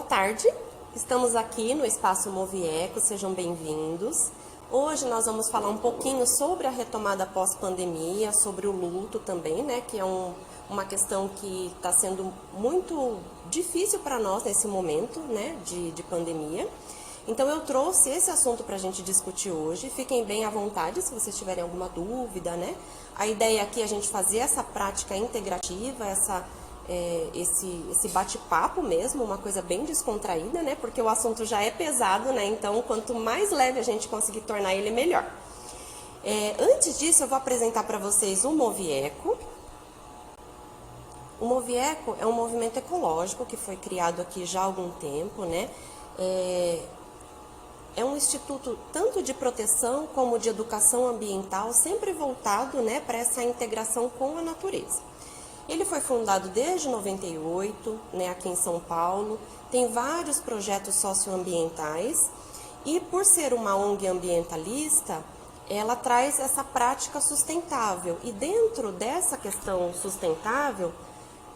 tarde, estamos aqui no Espaço Movieco, sejam bem-vindos. Hoje nós vamos falar um pouquinho sobre a retomada pós-pandemia, sobre o luto também, né, que é uma questão que está sendo muito difícil para nós nesse momento, né, de pandemia. Então eu trouxe esse assunto para a gente discutir hoje, fiquem bem à vontade se vocês tiverem alguma dúvida, né. A ideia aqui é a gente fazer essa prática integrativa, esse bate-papo mesmo, uma coisa bem descontraída, né? Porque o assunto já é pesado, né? Então, quanto mais leve a gente conseguir tornar ele, melhor. Antes disso, eu vou apresentar para vocês o Movieco. O Movieco é um movimento ecológico que foi criado aqui já há algum tempo, né? É um instituto tanto de proteção como de educação ambiental, sempre voltado, né, para essa integração com a natureza. Ele foi fundado desde 98, né, aqui em São Paulo, tem vários projetos socioambientais e, por ser uma ONG ambientalista, ela traz essa prática sustentável. E dentro dessa questão sustentável,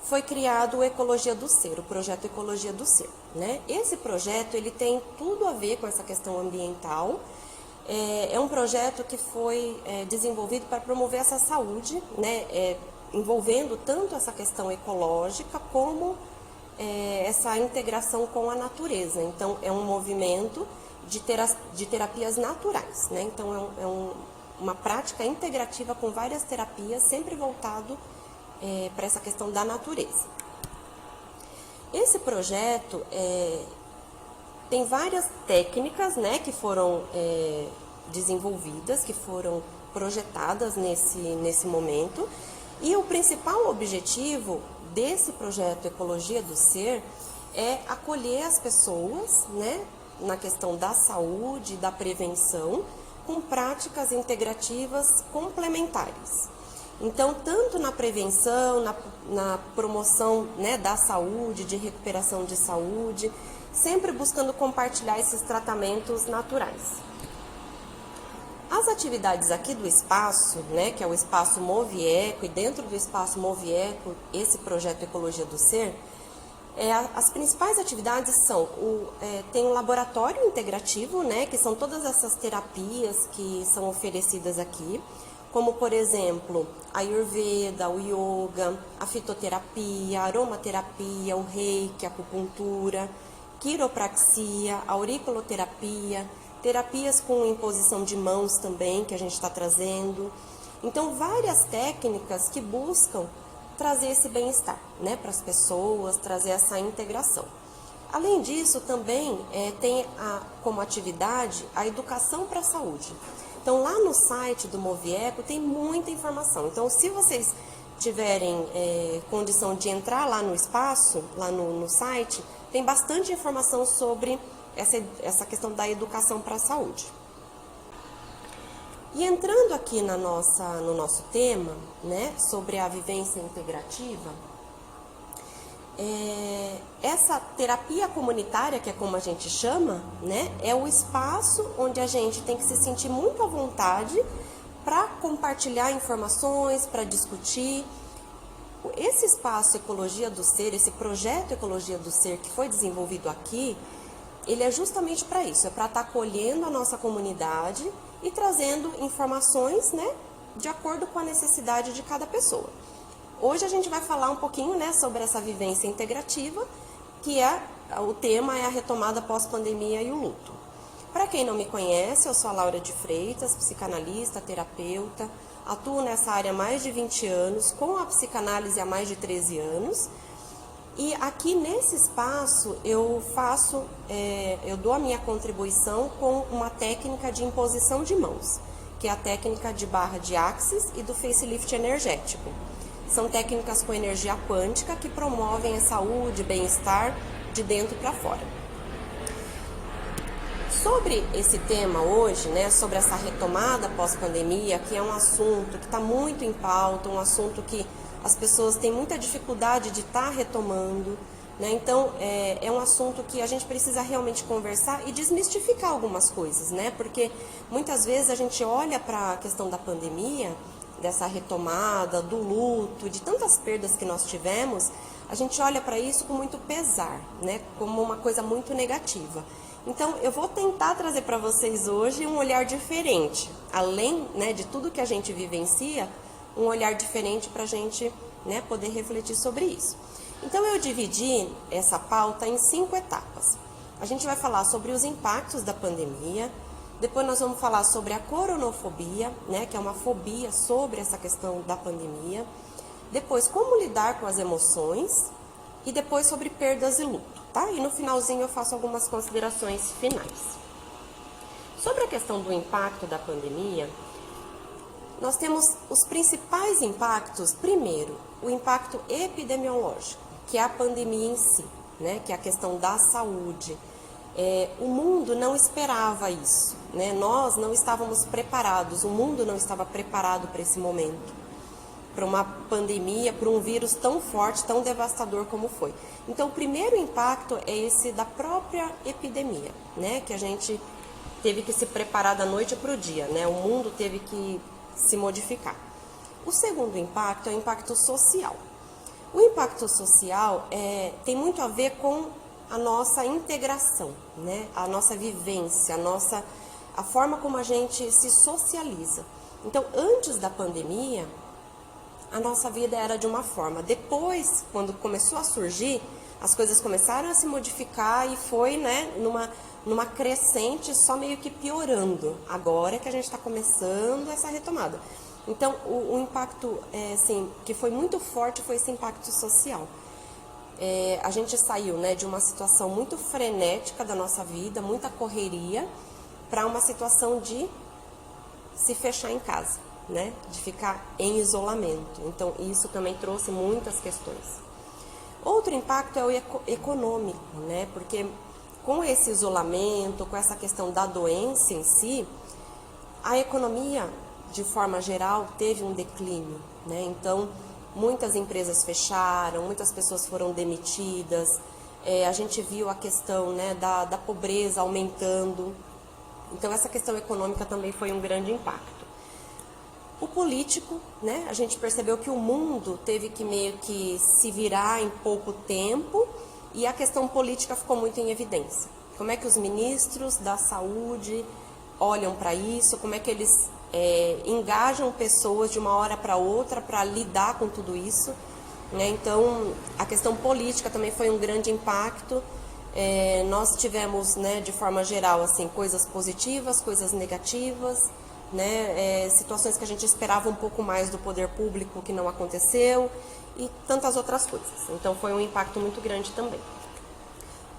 foi criado o Ecologia do Ser, o projeto Ecologia do Ser, né? Esse projeto ele tem tudo a ver com essa questão ambiental. É um projeto que foi desenvolvido para promover essa saúde, né? Envolvendo tanto essa questão ecológica como essa integração com a natureza. Então, é um movimento de terapias naturais, né? Então, uma prática integrativa com várias terapias, sempre voltado para essa questão da natureza. Esse projeto tem várias técnicas, né, que foram desenvolvidas, que foram projetadas nesse momento. E o principal objetivo desse projeto Ecologia do Ser é acolher as pessoas, né, na questão da saúde, da prevenção, com práticas integrativas complementares. Então, tanto na prevenção, na promoção, né, da saúde, de recuperação de saúde, sempre buscando compartilhar esses tratamentos naturais. As atividades aqui do espaço, né, que é o Espaço Movieco, e dentro do Espaço Movieco, esse projeto Ecologia do Ser, as principais atividades são, tem um laboratório integrativo, né, que são todas essas terapias que são oferecidas aqui, como, por exemplo, a Ayurveda, o Yoga, a fitoterapia, a aromaterapia, o Reiki, a acupuntura, quiropraxia, a auriculoterapia, terapias com imposição de mãos também, que a gente está trazendo. Então, várias técnicas que buscam trazer esse bem-estar, né, para as pessoas, trazer essa integração. Além disso, também tem como atividade a educação para a saúde. Então, lá no site do Movieco tem muita informação. Então, se vocês tiverem condição de entrar lá no espaço, lá no site, tem bastante informação sobre essa questão da educação para a saúde. E entrando aqui no nosso tema, né, sobre a vivência integrativa, essa terapia comunitária, que é como a gente chama, né, é o espaço onde a gente tem que se sentir muito à vontade para compartilhar informações, para discutir. Esse espaço Ecologia do Ser, esse projeto Ecologia do Ser que foi desenvolvido aqui, ele é justamente para isso, é para estar acolhendo a nossa comunidade e trazendo informações, né, de acordo com a necessidade de cada pessoa. Hoje a gente vai falar um pouquinho, né, sobre essa vivência integrativa, que o tema é a retomada pós-pandemia e o luto. Para quem não me conhece, eu sou a Laura de Freitas, psicanalista, terapeuta, atuo nessa área há mais de 20 anos, com a psicanálise há mais de 13 anos. E aqui nesse espaço eu dou a minha contribuição com uma técnica de imposição de mãos, que é a técnica de barra de axis e do facelift energético. São técnicas com energia quântica que promovem a saúde, bem-estar de dentro para fora. Sobre esse tema hoje, né, sobre essa retomada pós-pandemia, que é um assunto que está muito em pauta, um assunto que as pessoas têm muita dificuldade de estar retomando, né? Então, é um assunto que a gente precisa realmente conversar e desmistificar algumas coisas, né? Porque muitas vezes a gente olha para a questão da pandemia, dessa retomada, do luto, de tantas perdas que nós tivemos, a gente olha para isso com muito pesar, né? Como uma coisa muito negativa. Então, eu vou tentar trazer para vocês hoje um olhar diferente, além, né, de tudo que a gente vivencia, um olhar diferente para a gente, né, poder refletir sobre isso. Então, eu dividi essa pauta em 5 etapas. A gente vai falar sobre os impactos da pandemia, depois nós vamos falar sobre a coronofobia, né, que é uma fobia sobre essa questão da pandemia, depois como lidar com as emoções e depois sobre perdas e luto, tá? E no finalzinho eu faço algumas considerações finais. Sobre a questão do impacto da pandemia, nós temos os principais impactos. Primeiro, o impacto epidemiológico, que é a pandemia em si, né? Que é a questão da saúde. O mundo não esperava isso, né? Nós não estávamos preparados, o mundo não estava preparado para esse momento, para uma pandemia, para um vírus tão forte, tão devastador como foi. Então, o primeiro impacto é esse da própria epidemia, né? Que a gente teve que se preparar da noite para o dia, né? O mundo teve que se modificar. O segundo impacto é o impacto social. O impacto social tem muito a ver com a nossa integração, né? A nossa vivência, a forma como a gente se socializa. Então, antes da pandemia, a nossa vida era de uma forma. Depois, quando começou a surgir, as coisas começaram a se modificar e foi, né, numa crescente, só meio que piorando. Agora que a gente está começando essa retomada. Então, o impacto assim, que foi muito forte foi esse impacto social. A gente saiu, né, de uma situação muito frenética da nossa vida, muita correria, para uma situação de se fechar em casa, né, de ficar em isolamento. Então, isso também trouxe muitas questões. Outro impacto é o econômico, né, porque com esse isolamento, com essa questão da doença em si, a economia, de forma geral, teve um declínio, né, então muitas empresas fecharam, muitas pessoas foram demitidas, a gente viu a questão, né, da pobreza aumentando. Então, essa questão econômica também foi um grande impacto. O político, né, a gente percebeu que o mundo teve que meio que se virar em pouco tempo e a questão política ficou muito em evidência. Como é que os ministros da saúde olham para isso, como é que eles engajam pessoas de uma hora para outra para lidar com tudo isso, né? Então, a questão política também foi um grande impacto. Nós tivemos, né, de forma geral, assim, coisas positivas, coisas negativas, né? Situações que a gente esperava um pouco mais do poder público que não aconteceu e tantas outras coisas. Então, foi um impacto muito grande também.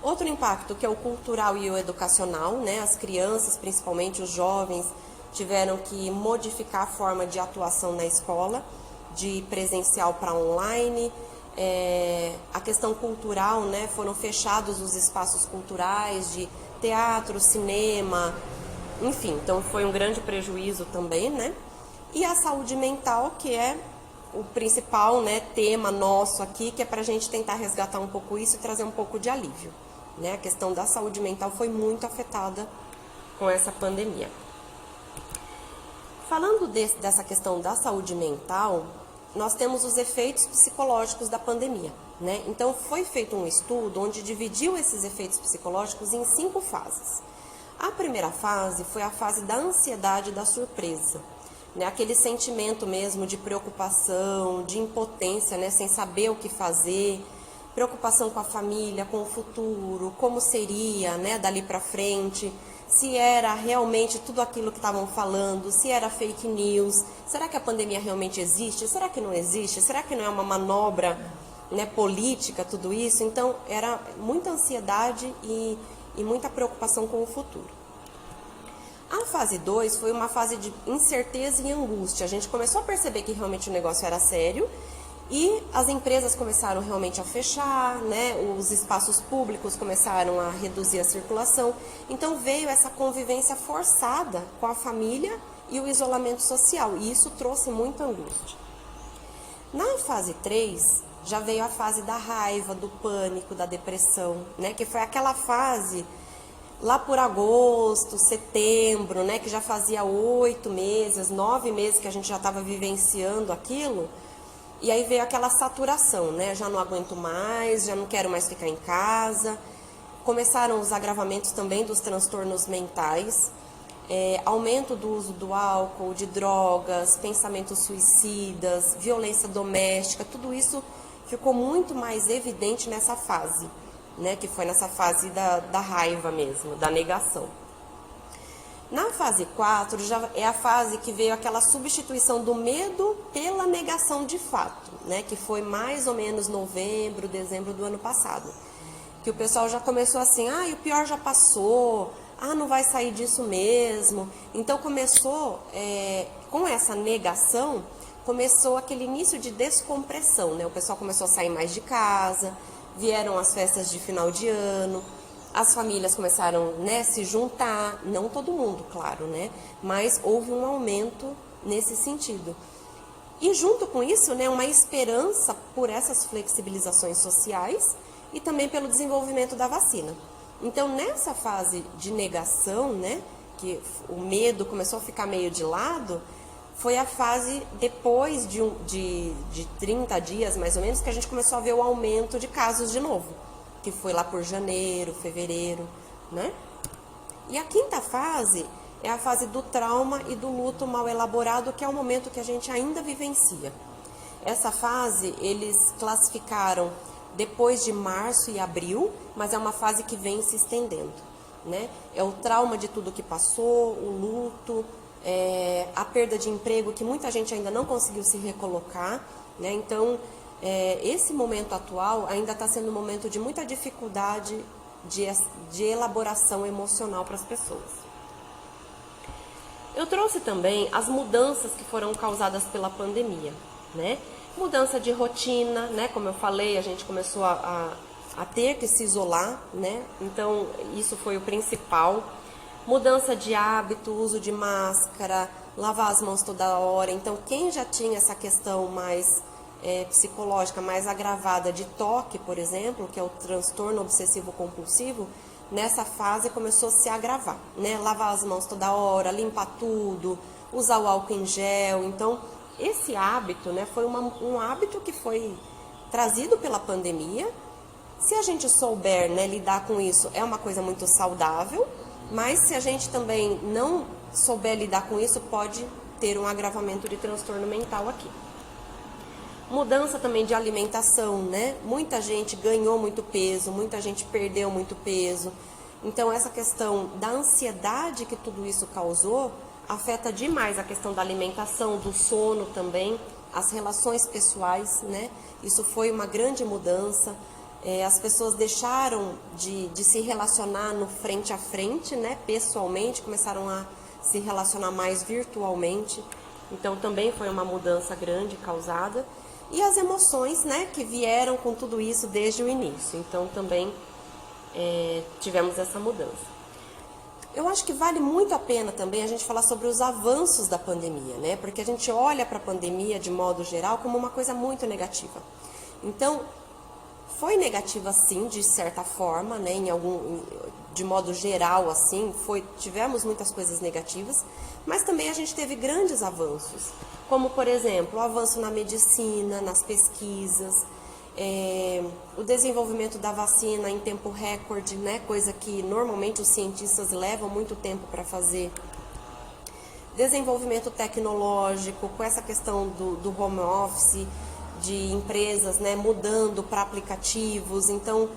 Outro impacto que é o cultural e o educacional, né? As crianças, principalmente os jovens, tiveram que modificar a forma de atuação na escola, de presencial para online. A questão cultural, né, foram fechados os espaços culturais de teatro, cinema, enfim, então foi um grande prejuízo também, né? E a saúde mental, que é o principal, né, tema nosso aqui, que é para a gente tentar resgatar um pouco isso e trazer um pouco de alívio, né? A questão da saúde mental foi muito afetada com essa pandemia. Falando dessa questão da saúde mental, nós temos os efeitos psicológicos da pandemia, né? Então, foi feito um estudo onde dividiu esses efeitos psicológicos em 5 fases. A primeira fase foi a fase da ansiedade e da surpresa, né? Aquele sentimento mesmo de preocupação, de impotência, né? Sem saber o que fazer, preocupação com a família, com o futuro, como seria, né, dali para frente, se era realmente tudo aquilo que estavam falando, se era fake news, será que a pandemia realmente existe, será que não existe, será que não é uma manobra, né, política, tudo isso? Então, era muita ansiedade e muita preocupação com o futuro. A fase 2 foi uma fase de incerteza e angústia. A gente começou a perceber que realmente o negócio era sério e as empresas começaram realmente a fechar, né? Os espaços públicos começaram a reduzir a circulação. Então veio essa convivência forçada com a família e o isolamento social. E isso trouxe muita angústia. Na fase 3, já veio a fase da raiva, do pânico, da depressão, né? Que foi aquela fase lá por agosto, setembro, né? Que já fazia 8 meses, 9 meses que a gente já estava vivenciando aquilo. E aí veio aquela saturação, né? Já não aguento mais, já não quero mais ficar em casa. Começaram os agravamentos também dos transtornos mentais, aumento do uso do álcool, de drogas, pensamentos suicidas, violência doméstica, tudo isso ficou muito mais evidente nessa fase, né? Que foi nessa fase da raiva mesmo, da negação. Na fase 4, já é a fase que veio aquela substituição do medo pela negação de fato, né? Que foi mais ou menos novembro, dezembro do ano passado. Que o pessoal já começou assim, o pior já passou, não vai sair disso mesmo. Então começou, com essa negação, começou aquele início de descompressão, né? O pessoal começou a sair mais de casa, vieram as festas de final de ano, as famílias começaram, né, se juntar, não todo mundo, claro, né? Mas houve um aumento nesse sentido. E junto com isso, né, uma esperança por essas flexibilizações sociais e também pelo desenvolvimento da vacina. Então, nessa fase de negação, né, que o medo começou a ficar meio de lado, foi a fase depois de 30 dias, mais ou menos, que a gente começou a ver o aumento de casos de novo, que foi lá por janeiro, fevereiro, né? E a quinta fase é a fase do trauma e do luto mal elaborado, que é o momento que a gente ainda vivencia. Essa fase eles classificaram depois de março e abril, mas é uma fase que vem se estendendo, né? É o trauma de tudo que passou, o luto, a perda de emprego, que muita gente ainda não conseguiu se recolocar, né? Então, esse momento atual ainda está sendo um momento de muita dificuldade de elaboração emocional para as pessoas. Eu trouxe também as mudanças que foram causadas pela pandemia, né? Mudança de rotina, né? Como eu falei, a gente começou a ter que se isolar, né? Então, isso foi o principal. Mudança de hábito, uso de máscara, lavar as mãos toda hora. Então, quem já tinha essa questão mais psicológica, mais agravada de toque, por exemplo, que é o transtorno obsessivo compulsivo, nessa fase começou a se agravar, né? Lavar as mãos toda hora, limpar tudo, usar o álcool em gel. Então, esse hábito, né, foi um hábito que foi trazido pela pandemia. Se a gente souber, né, lidar com isso, é uma coisa muito saudável, mas se a gente também não souber lidar com isso, pode ter um agravamento de transtorno mental aqui. Mudança também de alimentação, né? Muita gente ganhou muito peso, muita gente perdeu muito peso. Então, essa questão da ansiedade que tudo isso causou afeta demais a questão da alimentação, do sono também, as relações pessoais, né? Isso foi uma grande mudança. As pessoas deixaram de se relacionar no frente a frente, né? Pessoalmente, começaram a se relacionar mais virtualmente. Então, também foi uma mudança grande causada. E as emoções, né, que vieram com tudo isso desde o início. Então, também tivemos essa mudança. Eu acho que vale muito a pena também a gente falar sobre os avanços da pandemia, né? Porque a gente olha para a pandemia, de modo geral, como uma coisa muito negativa. Então, foi negativa sim, de certa forma, né? De modo geral, assim, tivemos muitas coisas negativas, mas também a gente teve grandes avanços, como, por exemplo, o avanço na medicina, nas pesquisas, o desenvolvimento da vacina em tempo recorde, né? Coisa que normalmente os cientistas levam muito tempo para fazer. Desenvolvimento tecnológico, com essa questão do home office, de empresas, né, mudando para aplicativos. Então,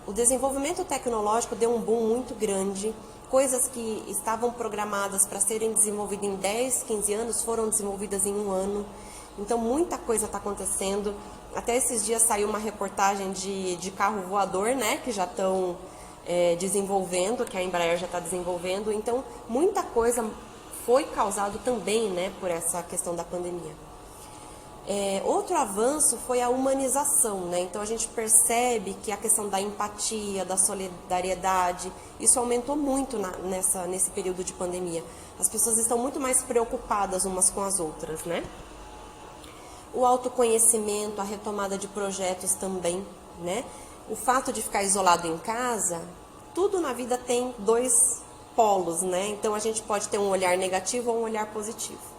o desenvolvimento tecnológico deu um boom muito grande. Coisas que estavam programadas para serem desenvolvidas em 10, 15 anos foram desenvolvidas em 1 ano. Então, muita coisa está acontecendo. Até esses dias saiu uma reportagem de carro voador, né, que já estão desenvolvendo, que a Embraer já está desenvolvendo. Então, muita coisa foi causado também, né, por essa questão da pandemia. Outro avanço foi a humanização, né? Então a gente percebe que a questão da empatia, da solidariedade, isso aumentou muito nesse período de pandemia. As pessoas estão muito mais preocupadas umas com as outras, né? O autoconhecimento, a retomada de projetos também, né? O fato de ficar isolado em casa, tudo na vida tem 2 polos, né? Então a gente pode ter um olhar negativo ou um olhar positivo.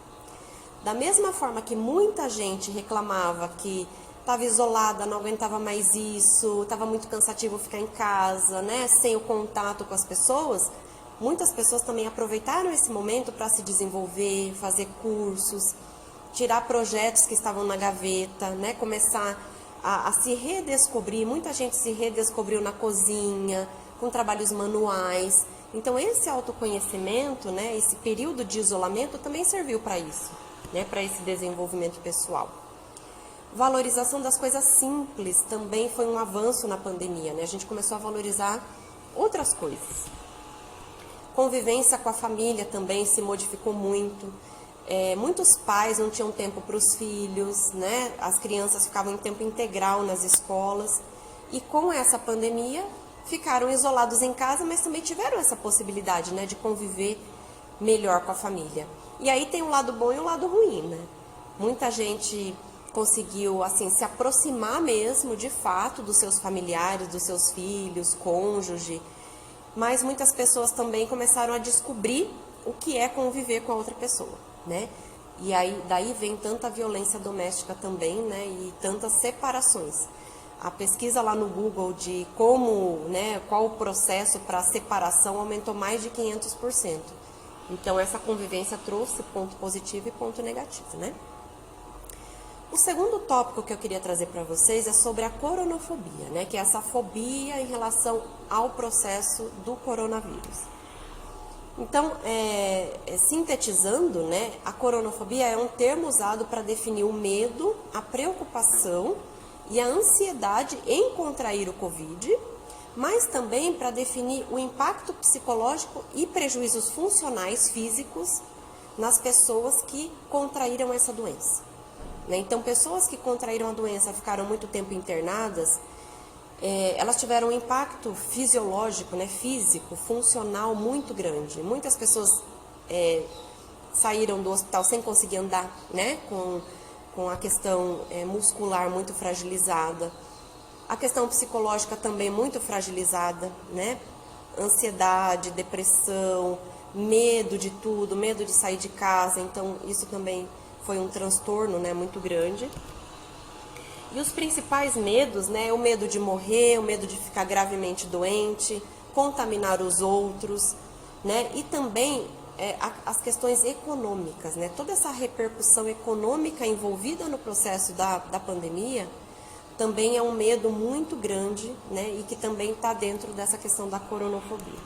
Da mesma forma que muita gente reclamava que estava isolada, não aguentava mais isso, estava muito cansativo ficar em casa, né, sem o contato com as pessoas, muitas pessoas também aproveitaram esse momento para se desenvolver, fazer cursos, tirar projetos que estavam na gaveta, né, começar a se redescobrir. Muita gente se redescobriu na cozinha, com trabalhos manuais. Então esse autoconhecimento, né, esse período de isolamento também serviu para isso, né, para esse desenvolvimento pessoal. Valorização das coisas simples também foi um avanço na pandemia, né? A gente começou a valorizar outras coisas. Convivência com a família também se modificou muito. Muitos pais não tinham tempo para os filhos, né? As crianças ficavam em tempo integral nas escolas. E com essa pandemia, ficaram isolados em casa, mas também tiveram essa possibilidade, né, de conviver melhor com a família. E aí tem um lado bom e um lado ruim, né? Muita gente conseguiu, assim, se aproximar mesmo, de fato, dos seus familiares, dos seus filhos, cônjuge, mas muitas pessoas também começaram a descobrir o que é conviver com a outra pessoa, né? E aí, daí vem tanta violência doméstica também, né, e tantas separações. A pesquisa lá no Google de como, né, qual o processo para separação aumentou mais de 500%. Então, essa convivência trouxe ponto positivo e ponto negativo, né? O segundo tópico que eu queria trazer para vocês é sobre a coronofobia, né? Que é essa fobia em relação ao processo do coronavírus. Então, sintetizando, né, a coronofobia é um termo usado para definir o medo, a preocupação e a ansiedade em contrair o Covid, mas também para definir o impacto psicológico e prejuízos funcionais físicos nas pessoas que contraíram essa doença. Então, pessoas que contraíram a doença, ficaram muito tempo internadas, elas tiveram um impacto fisiológico, né, físico, funcional muito grande. Muitas pessoas saíram do hospital sem conseguir andar, né, com a questão muscular muito fragilizada. A questão psicológica também muito fragilizada, né? Ansiedade, depressão, medo de tudo, medo de sair de casa. Então, isso também foi um transtorno, né, muito grande. E os principais medos, né, o medo de morrer, o medo de ficar gravemente doente, contaminar os outros, né, e também as questões econômicas, né, toda essa repercussão econômica envolvida no processo da pandemia, também é um medo muito grande, né, e que também está dentro dessa questão da coronofobia.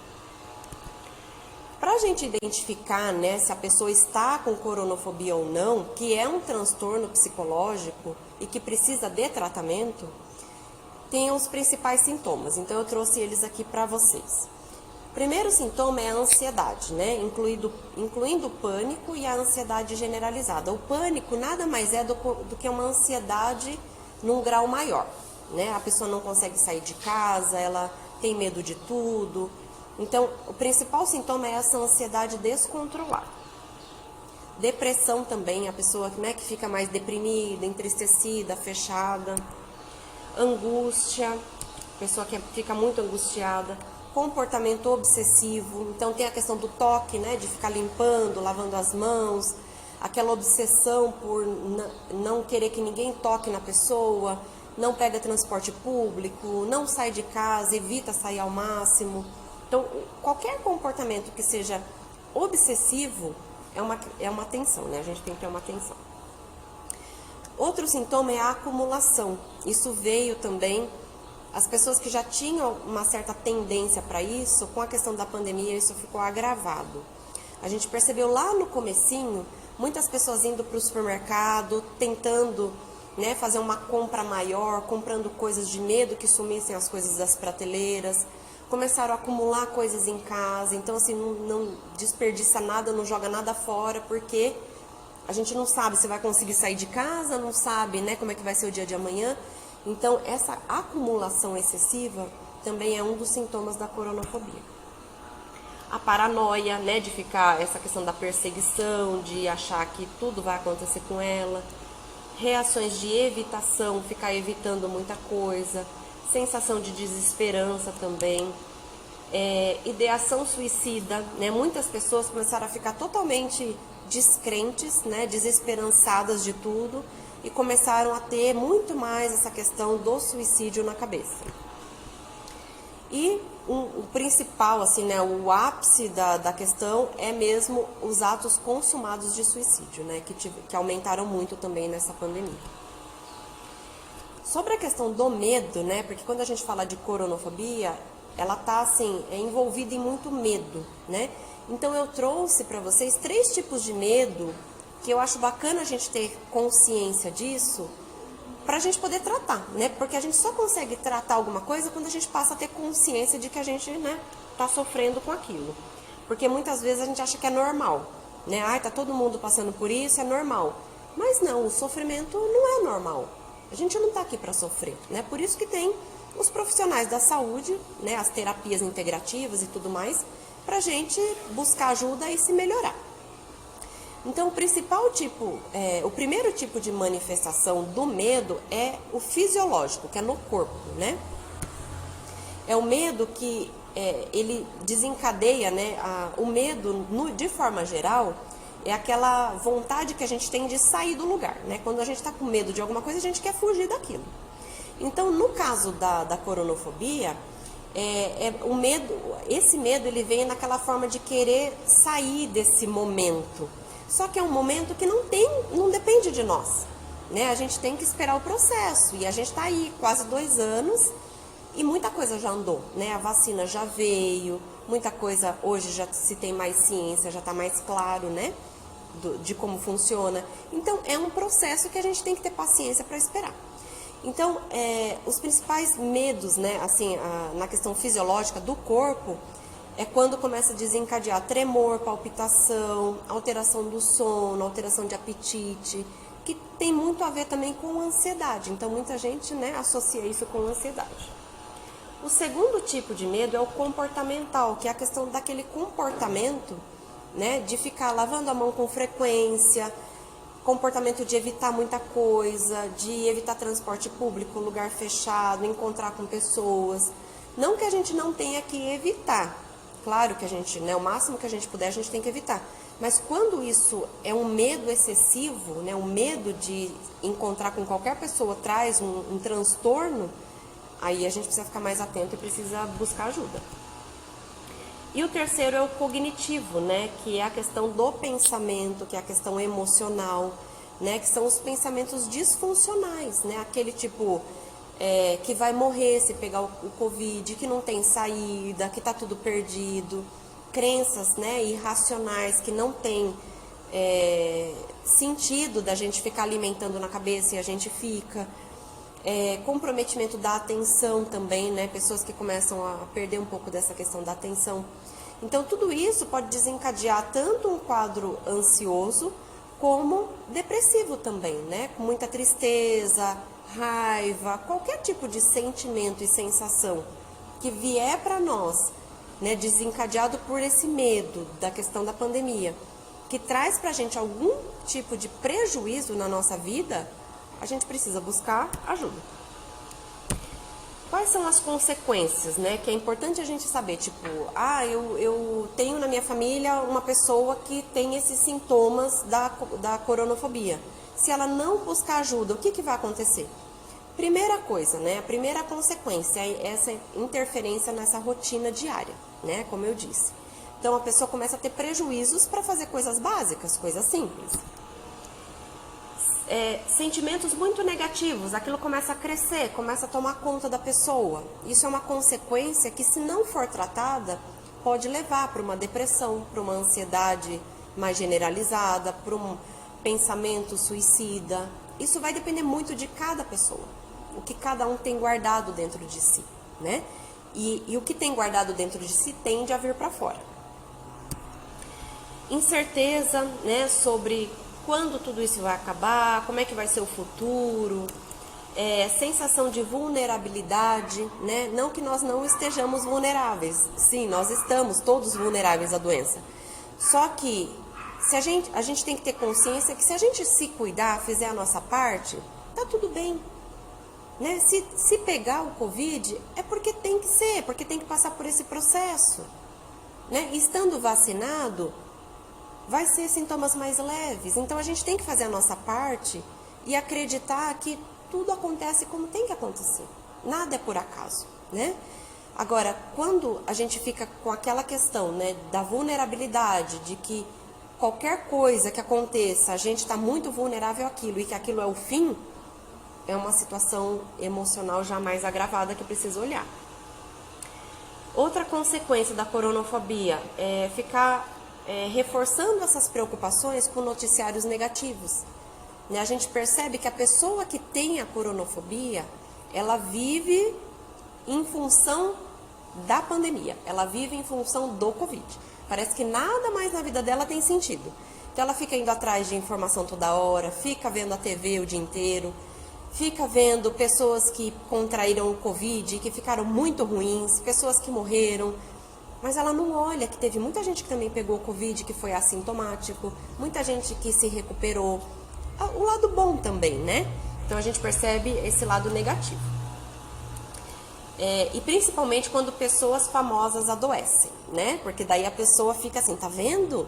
Para a gente identificar, né, se a pessoa está com coronofobia ou não, que é um transtorno psicológico e que precisa de tratamento, tem os principais sintomas. Então, eu trouxe eles aqui para vocês. O primeiro sintoma é a ansiedade, né, incluindo o pânico e a ansiedade generalizada. O pânico nada mais é do que uma ansiedade num grau maior, né? A pessoa não consegue sair de casa, ela tem medo de tudo. Então, o principal sintoma é essa ansiedade descontrolada. Depressão também, a pessoa, né, que fica mais deprimida, entristecida, fechada. Angústia, a pessoa que fica muito angustiada. Comportamento obsessivo, então tem a questão do toque, né, de ficar limpando, lavando as mãos, aquela obsessão por não querer que ninguém toque na pessoa, não pega transporte público, não sai de casa, evita sair ao máximo. Então, qualquer comportamento que seja obsessivo é uma tensão, né? A gente tem que ter uma atenção. Outro sintoma é a acumulação. Isso veio também, as pessoas que já tinham uma certa tendência para isso, com a questão da pandemia, isso ficou agravado. A gente percebeu lá no comecinho, muitas pessoas indo para o supermercado, tentando, né, fazer uma compra maior, comprando coisas de medo que sumissem as coisas das prateleiras. Começaram a acumular coisas em casa, então assim, não desperdiça nada, não joga nada fora, porque a gente não sabe se vai conseguir sair de casa, não sabe, né, como é que vai ser o dia de amanhã. Então, essa acumulação excessiva também é um dos sintomas da coronofobia. A paranoia, né, de ficar, essa questão da perseguição, de achar que tudo vai acontecer com ela. Reações de evitação, ficar evitando muita coisa. Sensação de desesperança também, ideação suicida, né? Muitas pessoas começaram a ficar totalmente descrentes, né, desesperançadas de tudo, e começaram a ter muito mais essa questão do suicídio na cabeça. E o principal, assim, né, o ápice da questão é mesmo os atos consumados de suicídio, né, que aumentaram muito também nessa pandemia. Sobre a questão do medo, né, porque quando a gente fala de coronofobia, ela tá, assim, envolvida em muito medo, né. Então eu trouxe para vocês 3 tipos de medo que eu acho bacana a gente ter consciência disso, para a gente poder tratar, né? Porque a gente só consegue tratar alguma coisa quando a gente passa a ter consciência de que a gente, né, tá sofrendo com aquilo. Porque muitas vezes a gente acha que é normal, né? Ai, tá todo mundo passando por isso, é normal. Mas não, o sofrimento não é normal. A gente não tá aqui para sofrer, né? Por isso que tem os profissionais da saúde, né, as terapias integrativas e tudo mais, pra gente buscar ajuda e se melhorar. Então, o primeiro tipo de manifestação do medo é o fisiológico, que é no corpo, né? É o medo que ele desencadeia, né? O medo, de forma geral, é aquela vontade que a gente tem de sair do lugar, né? Quando a gente está com medo de alguma coisa, a gente quer fugir daquilo. Então, no caso da coronofobia, o medo, esse medo ele vem naquela forma de querer sair desse momento. Só que é um momento que não depende de nós, né? A gente tem que esperar o processo, e a gente está aí quase 2 anos e muita coisa já andou, né? A vacina já veio, muita coisa hoje já se tem mais ciência, já está mais claro, né? De como funciona. Então é um processo que a gente tem que ter paciência para esperar. Então os principais medos, né? Assim, na questão fisiológica do corpo, é quando começa a desencadear tremor, palpitação, alteração do sono, alteração de apetite, que tem muito a ver também com ansiedade. Então, muita gente, né, associa isso com ansiedade. O segundo tipo de medo é o comportamental, que é a questão daquele comportamento, né, de ficar lavando a mão com frequência, comportamento de evitar muita coisa, de evitar transporte público, lugar fechado, encontrar com pessoas. Não que a gente não tenha que evitar. Claro que a gente, né, o máximo que a gente puder, a gente tem que evitar. Mas quando isso é um medo excessivo, né, um medo de encontrar com qualquer pessoa traz um transtorno, aí a gente precisa ficar mais atento e precisa buscar ajuda. E o terceiro é o cognitivo, né, que é a questão do pensamento, que é a questão emocional, né, que são os pensamentos disfuncionais, né, aquele tipo... que vai morrer se pegar o Covid, que não tem saída, que está tudo perdido, crenças, né, irracionais que não tem sentido da gente ficar alimentando na cabeça e a gente fica, comprometimento da atenção também, né, pessoas que começam a perder um pouco dessa questão da atenção. Então tudo isso pode desencadear tanto um quadro ansioso como depressivo também, né, com muita tristeza, raiva, qualquer tipo de sentimento e sensação que vier para nós, né, desencadeado por esse medo da questão da pandemia, que traz para a gente algum tipo de prejuízo na nossa vida, a gente precisa buscar ajuda. Quais são as consequências, né, que é importante a gente saber, tipo, eu tenho na minha família uma pessoa que tem esses sintomas da coronofobia. Se ela não buscar ajuda, o que vai acontecer? Primeira coisa, né? A primeira consequência é essa interferência nessa rotina diária, né? Como eu disse. Então a pessoa começa a ter prejuízos para fazer coisas básicas, coisas simples. Sentimentos muito negativos, aquilo começa a crescer, começa a tomar conta da pessoa. Isso é uma consequência que, se não for tratada, pode levar para uma depressão, para uma ansiedade mais generalizada, para um pensamento suicida. Isso vai depender muito de cada pessoa, o que cada um tem guardado dentro de si, né? E o que tem guardado dentro de si tende a vir para fora. Incerteza, né, sobre quando tudo isso vai acabar, como é que vai ser o futuro, sensação de vulnerabilidade, né? Não que nós não estejamos vulneráveis, sim, nós estamos todos vulneráveis à doença. Só que se a gente tem que ter consciência que, se a gente se cuidar, fizer a nossa parte, tá tudo bem, né? Se pegar o Covid, é porque tem que ser, porque tem que passar por esse processo, né? Estando vacinado, vai ser sintomas mais leves. Então a gente tem que fazer a nossa parte e acreditar que tudo acontece como tem que acontecer. Nada é por acaso, né? Agora, quando a gente fica com aquela questão, né, da vulnerabilidade, de que qualquer coisa que aconteça, a gente está muito vulnerável àquilo e que aquilo é o fim, é uma situação emocional já mais agravada que precisa olhar. Outra consequência da coronofobia é ficar reforçando essas preocupações com noticiários negativos. Né? A gente percebe que a pessoa que tem a coronofobia, ela vive em função da pandemia, ela vive em função do Covid. Parece que nada mais na vida dela tem sentido. Então ela fica indo atrás de informação toda hora, fica vendo a TV o dia inteiro, fica vendo pessoas que contraíram o Covid, que ficaram muito ruins, pessoas que morreram, mas ela não olha que teve muita gente que também pegou o Covid, que foi assintomático, muita gente que se recuperou. O lado bom também, né? Então a gente percebe esse lado negativo. E principalmente quando pessoas famosas adoecem, né? Porque daí a pessoa fica assim, tá vendo?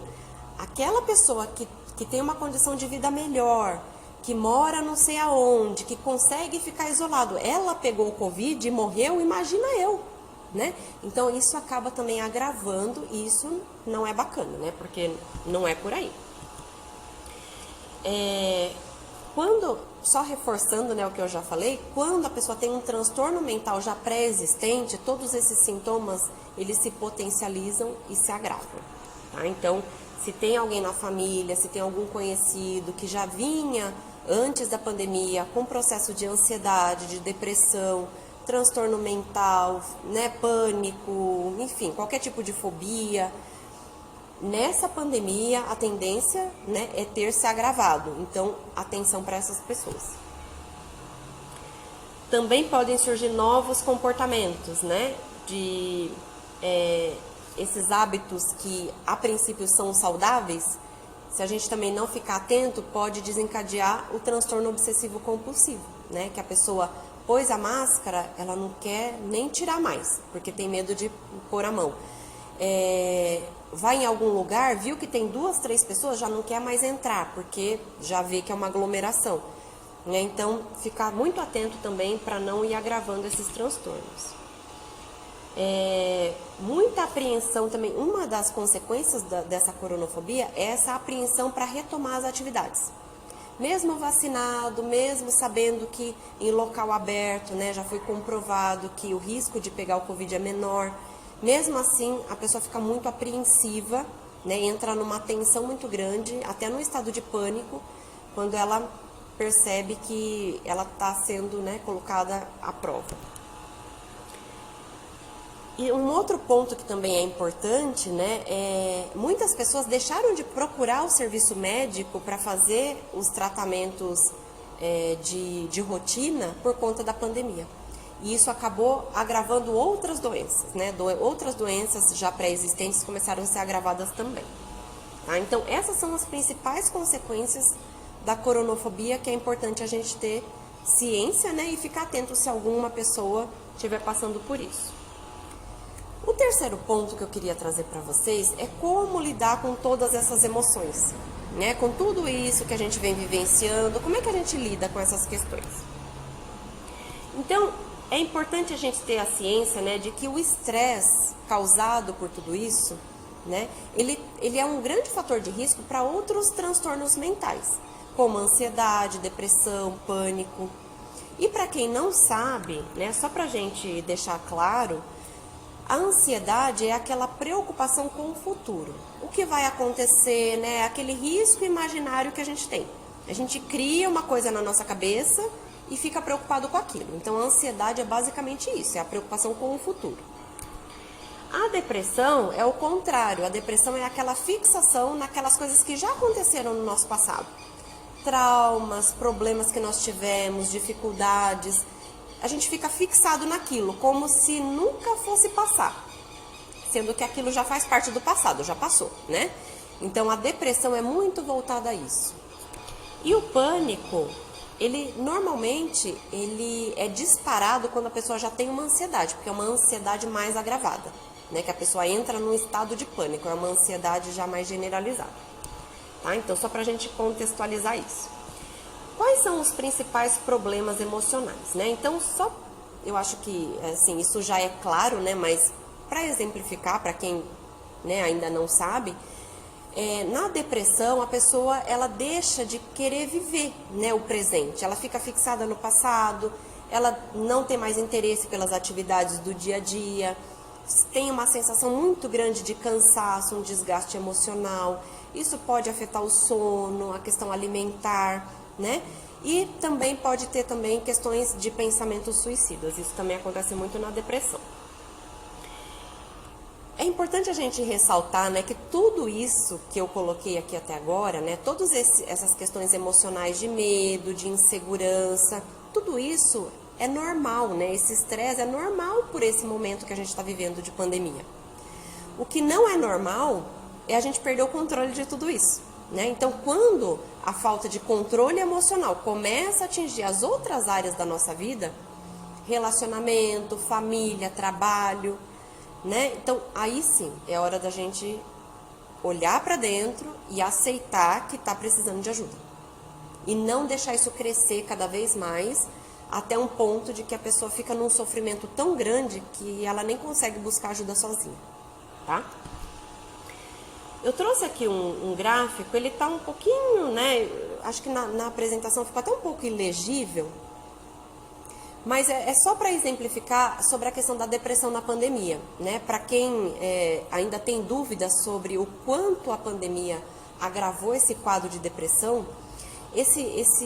Aquela pessoa que tem uma condição de vida melhor, que mora não sei aonde, que consegue ficar isolado, ela pegou o Covid e morreu, imagina eu, né? Então isso acaba também agravando e isso não é bacana, né? Porque não é por aí. Só reforçando, né, o que eu já falei, quando a pessoa tem um transtorno mental já pré-existente, todos esses sintomas, eles se potencializam e se agravam, tá? Então, se tem alguém na família, se tem algum conhecido que já vinha antes da pandemia com processo de ansiedade, de depressão, transtorno mental, né, pânico, enfim, qualquer tipo de fobia, nessa pandemia, a tendência, né, é ter se agravado. Então, atenção para essas pessoas. Também podem surgir novos comportamentos, né, de esses hábitos que a princípio são saudáveis. Se a gente também não ficar atento, pode desencadear o transtorno obsessivo compulsivo, né, que a pessoa pôs a máscara, ela não quer nem tirar mais, porque tem medo de pôr a mão. Vai em algum lugar, viu que tem 2, 3 pessoas, já não quer mais entrar, porque já vê que é uma aglomeração, né? Então, ficar muito atento também para não ir agravando esses transtornos. Muita apreensão também, uma das consequências dessa coronofobia é essa apreensão para retomar as atividades. Mesmo vacinado, mesmo sabendo que em local aberto, né, já foi comprovado que o risco de pegar o Covid é menor, mesmo assim, a pessoa fica muito apreensiva, né, entra numa tensão muito grande, até no estado de pânico, quando ela percebe que ela está sendo, né, colocada à prova. E um outro ponto que também é importante, né, muitas pessoas deixaram de procurar o serviço médico para fazer os tratamentos de rotina por conta da pandemia. E isso acabou agravando outras doenças, né? Outras doenças já pré-existentes começaram a ser agravadas também. Tá? Então, essas são as principais consequências da coronofobia, que é importante a gente ter ciência, né? E ficar atento se alguma pessoa estiver passando por isso. O terceiro ponto que eu queria trazer para vocês é como lidar com todas essas emoções, né? Com tudo isso que a gente vem vivenciando, como é que a gente lida com essas questões? Então, é importante a gente ter a ciência, né, de que o estresse causado por tudo isso, né, ele é um grande fator de risco para outros transtornos mentais, como ansiedade, depressão, pânico. E para quem não sabe, né, só para a gente deixar claro, a ansiedade é aquela preocupação com o futuro. O que vai acontecer, né, aquele risco imaginário que a gente tem. A gente cria uma coisa na nossa cabeça e fica preocupado com aquilo. Então, a ansiedade é basicamente isso, é a preocupação com o futuro. A depressão é o contrário, a depressão é aquela fixação naquelas coisas que já aconteceram no nosso passado. Traumas, problemas que nós tivemos, dificuldades, a gente fica fixado naquilo, como se nunca fosse passar, sendo que aquilo já faz parte do passado, já passou, né? Então, a depressão é muito voltada a isso. E o pânico, normalmente é disparado quando a pessoa já tem uma ansiedade, porque é uma ansiedade mais agravada, né? Que a pessoa entra num estado de pânico, é uma ansiedade já mais generalizada. tá? Então, só para a gente contextualizar isso. Quais são os principais problemas emocionais, né? Então, eu acho que, assim, isso já é claro, né? Mas para exemplificar, para quem, né, ainda não sabe, na depressão, a pessoa, ela deixa de querer viver, né, o presente. Ela fica fixada no passado, ela não tem mais interesse pelas atividades do dia a dia, tem uma sensação muito grande de cansaço, um desgaste emocional. Isso pode afetar o sono, a questão alimentar, né? E também pode ter também questões de pensamentos suicidas. Isso também acontece muito na depressão. É importante a gente ressaltar, né, que tudo isso que eu coloquei aqui até agora, né, todas essas questões emocionais de medo, de insegurança, tudo isso é normal, né? Esse estresse é normal por esse momento que a gente está vivendo de pandemia. O que não é normal é a gente perder o controle de tudo isso, né? Então, quando a falta de controle emocional começa a atingir as outras áreas da nossa vida, relacionamento, família, trabalho, né? Então, aí sim, é hora da gente olhar para dentro e aceitar que está precisando de ajuda. E não deixar isso crescer cada vez mais, até um ponto de que a pessoa fica num sofrimento tão grande que ela nem consegue buscar ajuda sozinha, tá? Eu trouxe aqui um gráfico, ele tá um pouquinho, né, acho que na apresentação ficou até um pouco ilegível, mas é só para exemplificar sobre a questão da depressão na pandemia, né? Para quem ainda tem dúvidas sobre o quanto a pandemia agravou esse quadro de depressão,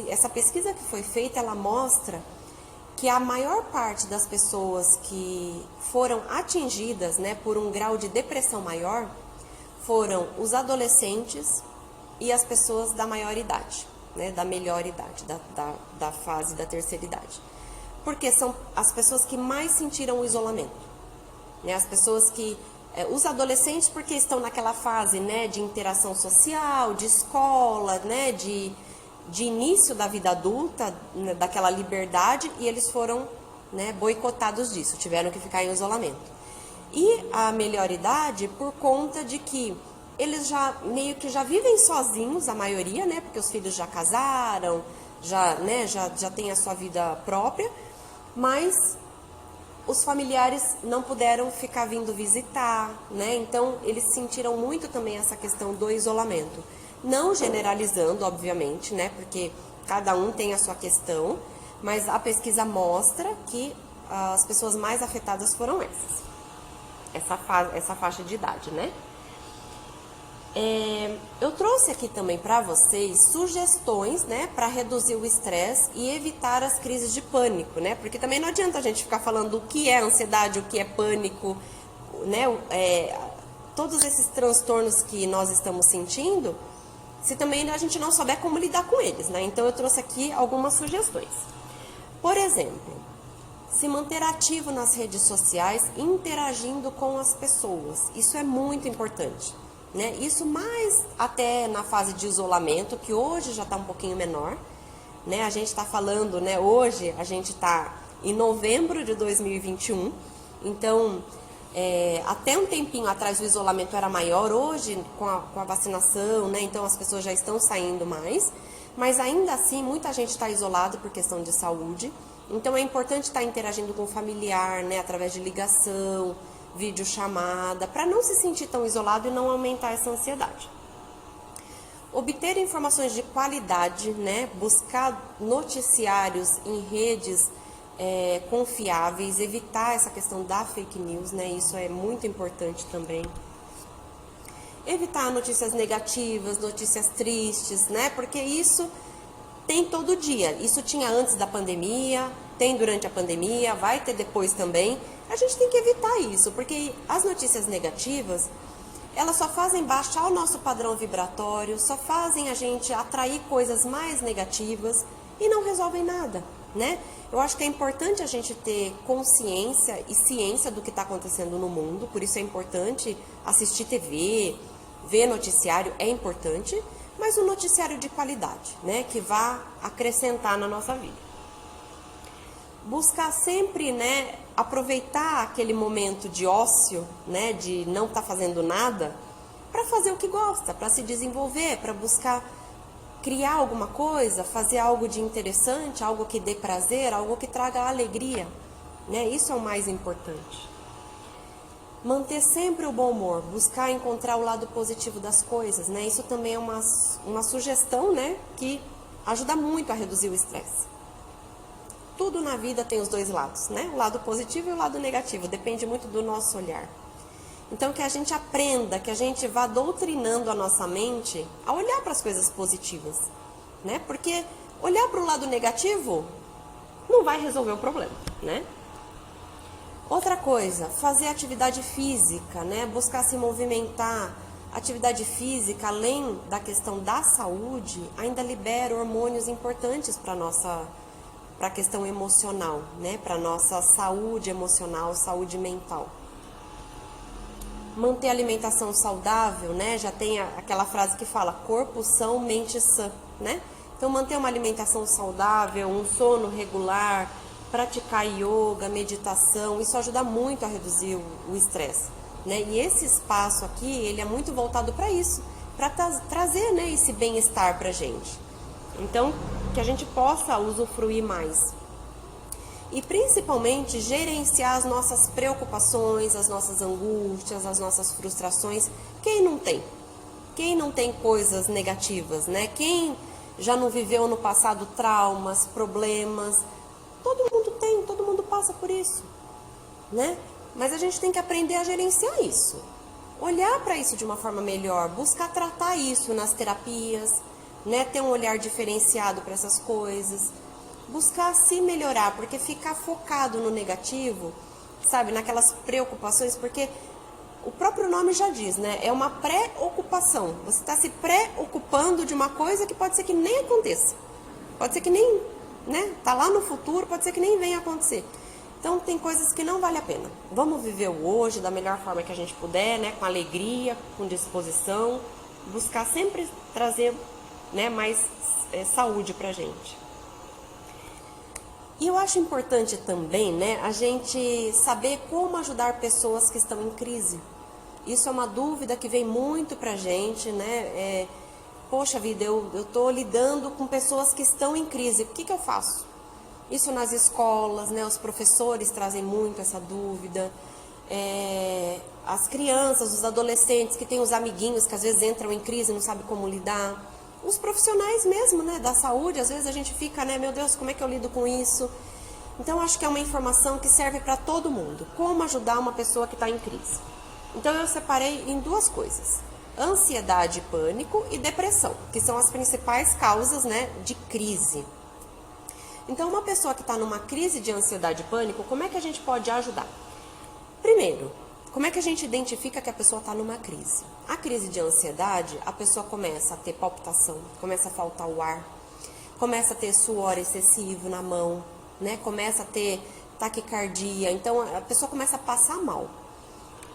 essa pesquisa que foi feita, ela mostra que a maior parte das pessoas que foram atingidas, né, por um grau de depressão maior foram os adolescentes e as pessoas da maior idade, né, da melhor idade, da fase da terceira idade. Porque são as pessoas que mais sentiram o isolamento, né, as pessoas que... os adolescentes porque estão naquela fase, né, de interação social, de escola, né, de início da vida adulta, né, daquela liberdade, e eles foram, né, boicotados disso, tiveram que ficar em isolamento. E a melhor idade por conta de que eles já meio que já vivem sozinhos, a maioria, né, porque os filhos já casaram, já tem a sua vida própria, mas os familiares não puderam ficar vindo visitar, né, então eles sentiram muito também essa questão do isolamento. Não generalizando, obviamente, né, porque cada um tem a sua questão, mas a pesquisa mostra que as pessoas mais afetadas foram essa faixa de idade, né? Eu trouxe aqui também para vocês sugestões, né, para reduzir o estresse e evitar as crises de pânico, né? Porque também não adianta a gente ficar falando o que é ansiedade, o que é pânico, né? Todos esses transtornos que nós estamos sentindo, se também a gente não souber como lidar com eles, né? Então eu trouxe aqui algumas sugestões. Por exemplo, se manter ativo nas redes sociais, interagindo com as pessoas. Isso é muito importante, né? Isso mais até na fase de isolamento, que hoje já está um pouquinho menor, né? A gente está falando, né? Hoje a gente está em novembro de 2021, então... até um tempinho atrás o isolamento era maior, hoje com a vacinação, né, então as pessoas já estão saindo mais, mas ainda assim muita gente está isolada por questão de saúde, então é importante estar interagindo com o familiar, né, através de ligação, videochamada, para não se sentir tão isolado e não aumentar essa ansiedade. Obter informações de qualidade, né, buscar noticiários em redes confiáveis, evitar essa questão da fake news, né? Isso é muito importante também. Evitar notícias negativas, notícias tristes, né? Porque isso tem todo dia. Isso tinha antes da pandemia, tem durante a pandemia, vai ter depois também. A gente tem que evitar isso, porque as notícias negativas, elas só fazem baixar o nosso padrão vibratório, só fazem a gente atrair coisas mais negativas e não resolvem nada, né? Eu acho que é importante a gente ter consciência e ciência do que está acontecendo no mundo, por isso é importante assistir TV, ver noticiário, é importante, mas um noticiário de qualidade, né, que vá acrescentar na nossa vida. Buscar sempre, né, aproveitar aquele momento de ócio, né, de não estar fazendo nada, para fazer o que gosta, para se desenvolver, para buscar criar alguma coisa, fazer algo de interessante, algo que dê prazer, algo que traga alegria, né? Isso é o mais importante. Manter sempre o bom humor, buscar encontrar o lado positivo das coisas, né? Isso também é uma sugestão, né? Que ajuda muito a reduzir o estresse. Tudo na vida tem os dois lados, né? O lado positivo e o lado negativo, depende muito do nosso olhar. Então, que a gente aprenda, que a gente vá doutrinando a nossa mente a olhar para as coisas positivas, né? Porque olhar para o lado negativo não vai resolver o problema, né? Outra coisa, fazer atividade física, né? Buscar se movimentar. Atividade física, além da questão da saúde, ainda libera hormônios importantes para a questão emocional, né? Para a nossa saúde emocional, saúde mental. Manter a alimentação saudável, né? Já tem aquela frase que fala corpo são, mente sã, né? Então manter uma alimentação saudável, um sono regular, praticar yoga, meditação, isso ajuda muito a reduzir o estresse, né? E esse espaço aqui, ele é muito voltado para isso, para trazer, né, esse bem-estar pra gente. Então, que a gente possa usufruir mais. E principalmente gerenciar as nossas preocupações, as nossas angústias, as nossas frustrações. Quem não tem? Quem não tem coisas negativas, né? Quem já não viveu no passado traumas, problemas? Todo mundo tem, todo mundo passa por isso, né? Mas a gente tem que aprender a gerenciar isso. Olhar para isso de uma forma melhor, buscar tratar isso nas terapias, né? Ter um olhar diferenciado para essas coisas. Buscar se melhorar, porque ficar focado no negativo, sabe, naquelas preocupações, porque o próprio nome já diz, né, é uma preocupação, você está se preocupando de uma coisa que pode ser que nem aconteça, pode ser que nem, né, tá lá no futuro, pode ser que nem venha acontecer. Então tem coisas que não vale a pena, vamos viver o hoje da melhor forma que a gente puder, né, com alegria, com disposição, buscar sempre trazer, né, mais saúde pra gente. E eu acho importante também, né, a gente saber como ajudar pessoas que estão em crise. Isso é uma dúvida que vem muito pra gente, né? Poxa vida, eu tô lidando com pessoas que estão em crise, o que eu faço? Isso nas escolas, né, os professores trazem muito essa dúvida. As crianças, os adolescentes que têm os amiguinhos que às vezes entram em crise e não sabem como lidar. Os profissionais mesmo, né, da saúde, às vezes a gente fica, né, meu Deus, como é que eu lido com isso? Então, acho que é uma informação que serve para todo mundo. Como ajudar uma pessoa que está em crise. Então, eu separei em duas coisas. Ansiedade, pânico e depressão, que são as principais causas, né, de crise. Então, uma pessoa que está numa crise de ansiedade e pânico, como é que a gente pode ajudar? Primeiro, como é que a gente identifica que a pessoa está numa crise? A crise de ansiedade, a pessoa começa a ter palpitação, começa a faltar o ar, começa a ter suor excessivo na mão, né? Começa a ter taquicardia, então a pessoa começa a passar mal.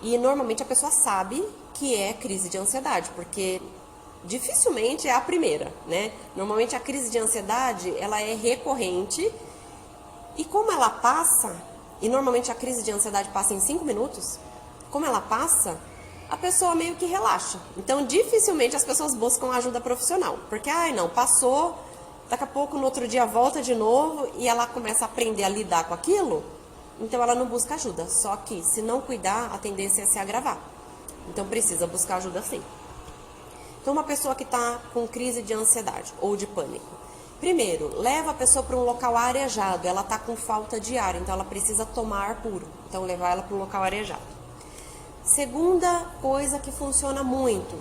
E normalmente a pessoa sabe que é crise de ansiedade, porque dificilmente é a primeira, né? Normalmente a crise de ansiedade, ela é recorrente, e como ela passa, e normalmente a crise de ansiedade passa em 5 minutos, como ela passa, a pessoa meio que relaxa. Então, dificilmente as pessoas buscam ajuda profissional. Porque, não, passou, daqui a pouco no outro dia volta de novo e ela começa a aprender a lidar com aquilo, então ela não busca ajuda. Só que, se não cuidar, a tendência é se agravar. Então, precisa buscar ajuda sim. Então, uma pessoa que está com crise de ansiedade ou de pânico, primeiro, leva a pessoa para um local arejado. Ela está com falta de ar, então ela precisa tomar ar puro. Então, levar ela para um local arejado. Segunda coisa que funciona muito,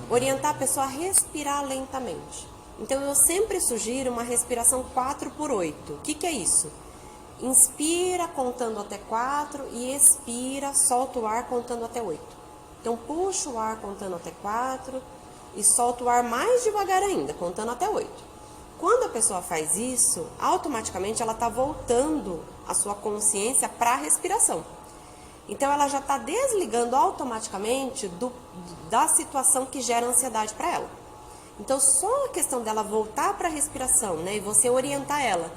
orientar a pessoa a respirar lentamente. Então, eu sempre sugiro uma respiração 4x8. O que é isso? Inspira contando até 4 e expira, solta o ar contando até 8. Então, puxa o ar contando até 4 e solta o ar mais devagar ainda, contando até 8. Quando a pessoa faz isso, automaticamente ela está voltando a sua consciência para a respiração. Então, ela já está desligando automaticamente da situação que gera ansiedade para ela. Então, só a questão dela voltar para a respiração, né? E você orientar ela.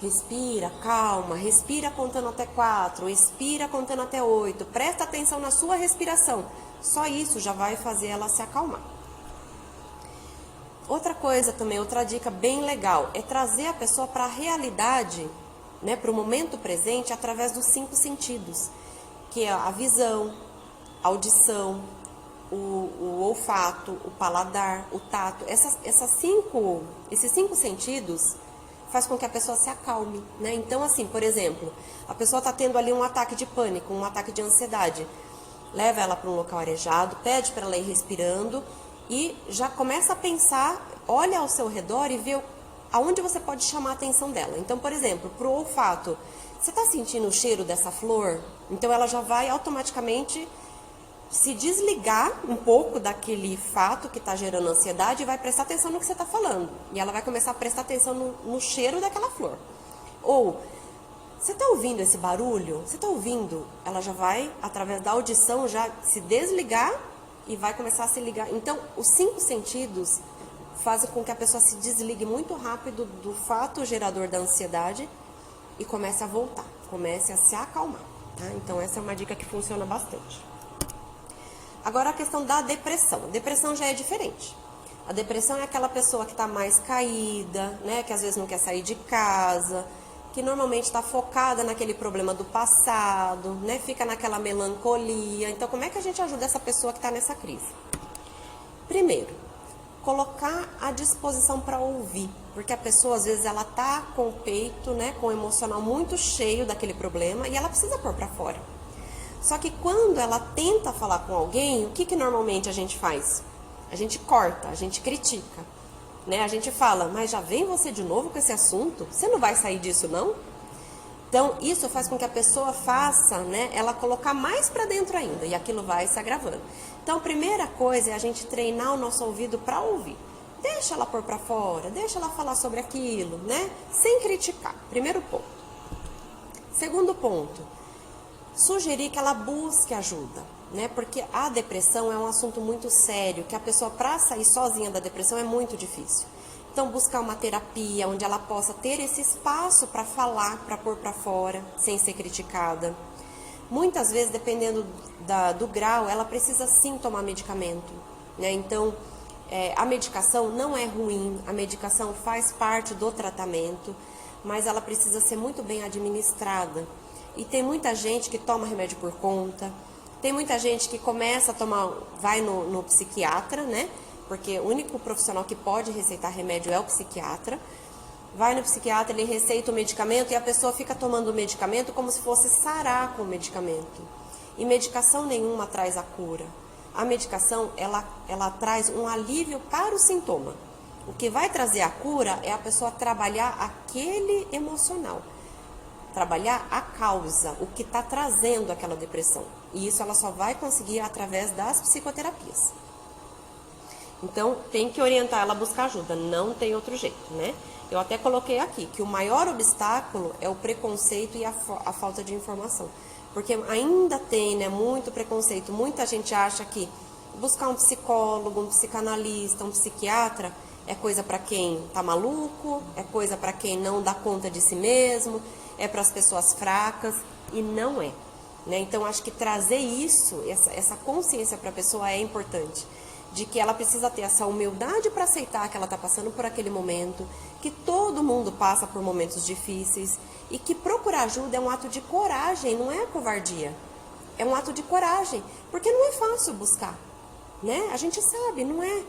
Respira, calma, respira contando até 4, expira contando até 8, presta atenção na sua respiração. Só isso já vai fazer ela se acalmar. Outra coisa também, outra dica bem legal, é trazer a pessoa para a realidade, né, para o momento presente, através dos 5 sentidos, que é a visão, a audição, o olfato, o paladar, o tato. Esses 5 sentidos faz com que a pessoa se acalme, né? Então, assim, por exemplo, a pessoa está tendo ali um ataque de pânico, um ataque de ansiedade. Leva ela para um local arejado, pede para ela ir respirando e já começa a pensar, olha ao seu redor e vê aonde você pode chamar a atenção dela. Então, por exemplo, para o olfato, você está sentindo o cheiro dessa flor? Então, ela já vai automaticamente se desligar um pouco daquele fato que está gerando ansiedade e vai prestar atenção no que você está falando. E ela vai começar a prestar atenção no cheiro daquela flor. Ou, você está ouvindo esse barulho? Você está ouvindo? Ela já vai, através da audição, já se desligar e vai começar a se ligar. Então, os 5 sentidos fazem com que a pessoa se desligue muito rápido do fato gerador da ansiedade e comece a voltar, comece a se acalmar. Tá? Então, essa é uma dica que funciona bastante. Agora, a questão da depressão. A depressão já é diferente. A depressão é aquela pessoa que está mais caída, né, que às vezes não quer sair de casa, que normalmente está focada naquele problema do passado, né, fica naquela melancolia. Então, como é que a gente ajuda essa pessoa que está nessa crise? Primeiro, colocar à disposição para ouvir, porque a pessoa, às vezes, ela está com o peito, né, com o emocional muito cheio daquele problema e ela precisa pôr para fora. Só que quando ela tenta falar com alguém, o que normalmente a gente faz? A gente corta, a gente critica, né? A gente fala, mas já vem você de novo com esse assunto? Você não vai sair disso, não? Então, isso faz com que a pessoa faça, né, ela colocar mais para dentro ainda, e aquilo vai se agravando. Então, a primeira coisa é a gente treinar o nosso ouvido para ouvir. Deixa ela pôr para fora, deixa ela falar sobre aquilo, né? Sem criticar. Primeiro ponto. Segundo ponto, sugerir que ela busque ajuda, né? Porque a depressão é um assunto muito sério, que a pessoa, para sair sozinha da depressão, é muito difícil. Então, buscar uma terapia onde ela possa ter esse espaço para falar, para pôr para fora, sem ser criticada. Muitas vezes, dependendo do grau, ela precisa sim tomar medicamento, né? Então, a medicação não é ruim, a medicação faz parte do tratamento, mas ela precisa ser muito bem administrada. E tem muita gente que toma remédio por conta, tem muita gente que começa a tomar, vai no psiquiatra, né? Porque o único profissional que pode receitar remédio é o psiquiatra. Vai no psiquiatra, ele receita o medicamento e a pessoa fica tomando o medicamento como se fosse sarar com o medicamento. E medicação nenhuma traz a cura. A medicação, ela traz um alívio para o sintoma. O que vai trazer a cura é a pessoa trabalhar aquele emocional. Trabalhar a causa, o que está trazendo aquela depressão. E isso ela só vai conseguir através das psicoterapias. Então, tem que orientar ela a buscar ajuda, não tem outro jeito, né? Eu até coloquei aqui que o maior obstáculo é o preconceito e a falta de informação. Porque ainda tem, né, muito preconceito. Muita gente acha que buscar um psicólogo, um psicanalista, um psiquiatra é coisa para quem tá maluco, é coisa para quem não dá conta de si mesmo, é para as pessoas fracas, e não é, né? Então, acho que trazer isso, essa consciência para a pessoa é importante, de que ela precisa ter essa humildade para aceitar que ela está passando por aquele momento, que todo mundo passa por momentos difíceis, e que procurar ajuda é um ato de coragem, não é covardia, é um ato de coragem, porque não é fácil buscar, né? A gente sabe, não é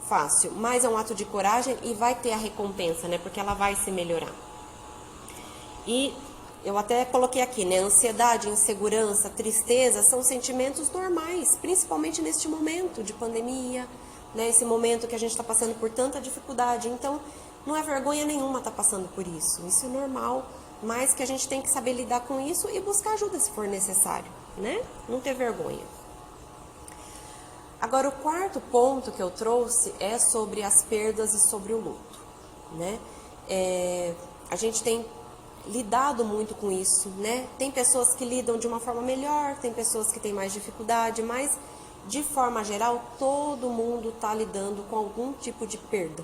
fácil, mas é um ato de coragem e vai ter a recompensa, né? Porque ela vai se melhorar. E eu até coloquei aqui, né? Ansiedade, insegurança, tristeza são sentimentos normais, principalmente neste momento de pandemia, né? Esse momento que a gente está passando por tanta dificuldade. Então, não é vergonha nenhuma estar passando por isso. Isso é normal, mas que a gente tem que saber lidar com isso e buscar ajuda se for necessário, né? Não ter vergonha. Agora, o quarto ponto que eu trouxe é sobre as perdas e sobre o luto, né? A gente tem lidado muito com isso, né? Tem pessoas que lidam de uma forma melhor, tem pessoas que têm mais dificuldade, mas de forma geral todo mundo está lidando com algum tipo de perda.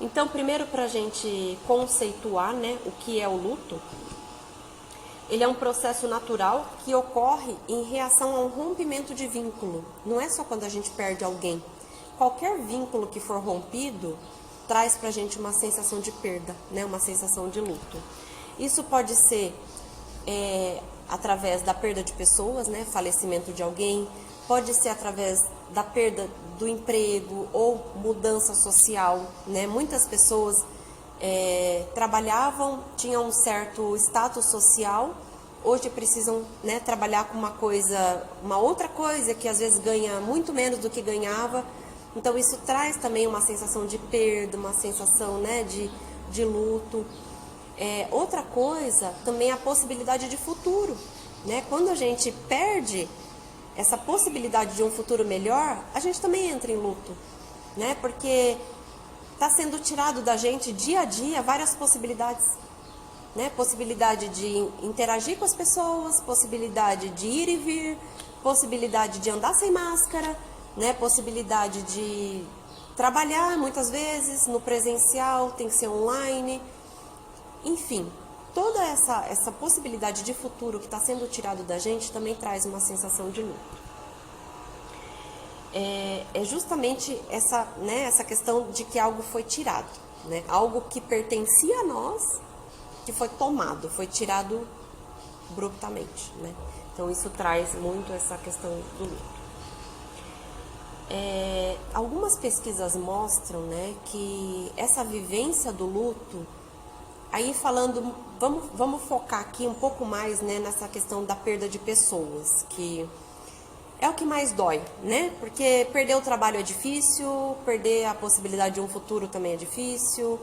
Então, primeiro, para a gente conceituar, né, o que é o luto, ele é um processo natural que ocorre em reação a um rompimento de vínculo. Não é só quando a gente perde alguém. Qualquer vínculo que for rompido traz para a gente uma sensação de perda, né, uma sensação de luto. Isso pode ser através da perda de pessoas, né, falecimento de alguém, pode ser através da perda do emprego ou mudança social, né? Muitas pessoas trabalhavam, tinham um certo status social, hoje precisam, né, trabalhar com uma outra coisa que às vezes ganha muito menos do que ganhava. Então isso traz também uma sensação de perda, uma sensação, né, de luto. Outra coisa também é a possibilidade de futuro, né? Quando a gente perde essa possibilidade de um futuro melhor, a gente também entra em luto, né? Porque está sendo tirado da gente dia a dia várias possibilidades, né? Possibilidade de interagir com as pessoas, possibilidade de ir e vir, possibilidade de andar sem máscara, né? Possibilidade de trabalhar muitas vezes no presencial, tem que ser online. Enfim, toda essa possibilidade de futuro que está sendo tirado da gente também traz uma sensação de luto. É justamente essa questão de que algo foi tirado, né? Algo que pertencia a nós, que foi tomado, foi tirado abruptamente, né? Então isso traz muito essa questão do luto. Algumas pesquisas mostram, né, que essa vivência do luto, aí falando, vamos focar aqui um pouco mais, né, nessa questão da perda de pessoas, que é o que mais dói, né? Porque perder o trabalho é difícil, perder a possibilidade de um futuro também é difícil,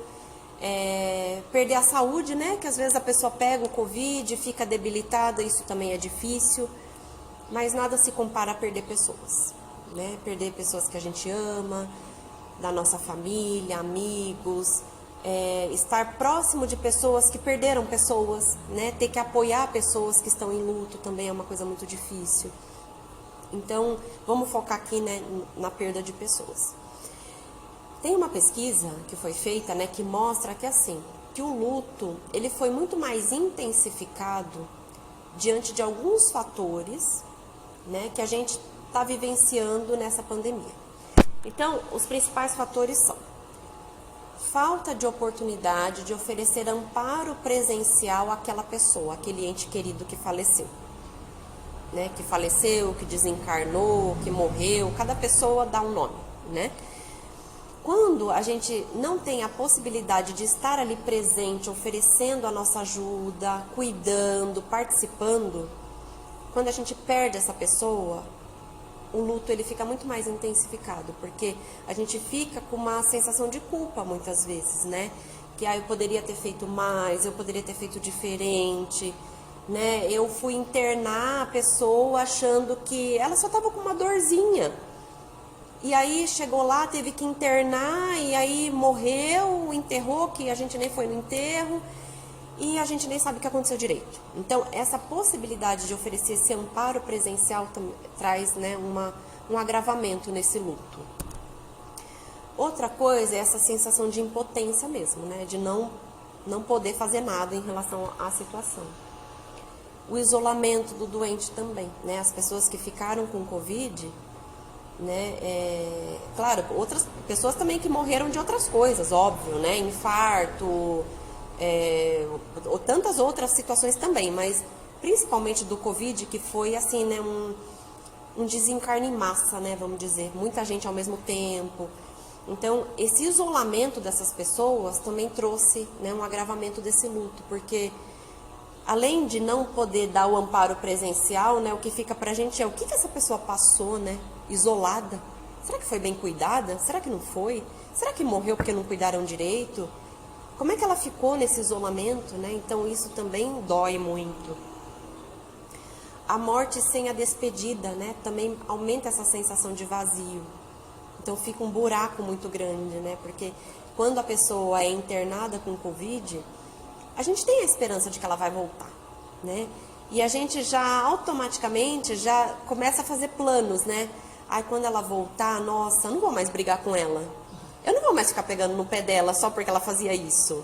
perder a saúde, né? Que às vezes a pessoa pega o Covid, fica debilitada, isso também é difícil, mas nada se compara a perder pessoas, né? Perder pessoas que a gente ama, da nossa família, amigos, estar próximo de pessoas que perderam pessoas, né? Ter que apoiar pessoas que estão em luto também é uma coisa muito difícil. Então, vamos focar aqui, né, na perda de pessoas. Tem uma pesquisa que foi feita, né, que mostra que assim, que o luto ele foi muito mais intensificado diante de alguns fatores, né, que a gente está vivenciando nessa pandemia. Então, os principais fatores são falta de oportunidade de oferecer amparo presencial àquela pessoa, aquele ente querido que faleceu. Né, que faleceu, que desencarnou, que morreu, cada pessoa dá um nome, né? Quando a gente não tem a possibilidade de estar ali presente, oferecendo a nossa ajuda, cuidando, participando, quando a gente perde essa pessoa, o luto ele fica muito mais intensificado, porque a gente fica com uma sensação de culpa muitas vezes, né? Que eu poderia ter feito mais, eu poderia ter feito diferente, né? Eu fui internar a pessoa achando que ela só estava com uma dorzinha. E aí chegou lá, teve que internar, e aí morreu, enterrou, que a gente nem foi no enterro, e a gente nem sabe o que aconteceu direito. Então, essa possibilidade de oferecer esse amparo presencial traz, né, um agravamento nesse luto. Outra coisa é essa sensação de impotência mesmo, né? De não poder fazer nada em relação à situação. O isolamento do doente também, né? As pessoas que ficaram com Covid, né? Claro, outras pessoas também que morreram de outras coisas, óbvio, né? Infarto, ou tantas outras situações também, mas principalmente do Covid, que foi assim, né? Um desencarne em massa, né? Vamos dizer, muita gente ao mesmo tempo. Então, esse isolamento dessas pessoas também trouxe, né, um agravamento desse luto, porque além de não poder dar o amparo presencial, né, o que fica pra gente é o que essa pessoa passou, né, isolada. Será que foi bem cuidada? Será que não foi? Será que morreu porque não cuidaram direito? Como é que ela ficou nesse isolamento, né? Então isso também dói muito. A morte sem a despedida, né, também aumenta essa sensação de vazio. Então fica um buraco muito grande, né? Porque quando a pessoa é internada com Covid, a gente tem a esperança de que ela vai voltar, né? E a gente já automaticamente já começa a fazer planos, né? Aí quando ela voltar, nossa, não vou mais brigar com ela. Eu não vou mais ficar pegando no pé dela só porque ela fazia isso.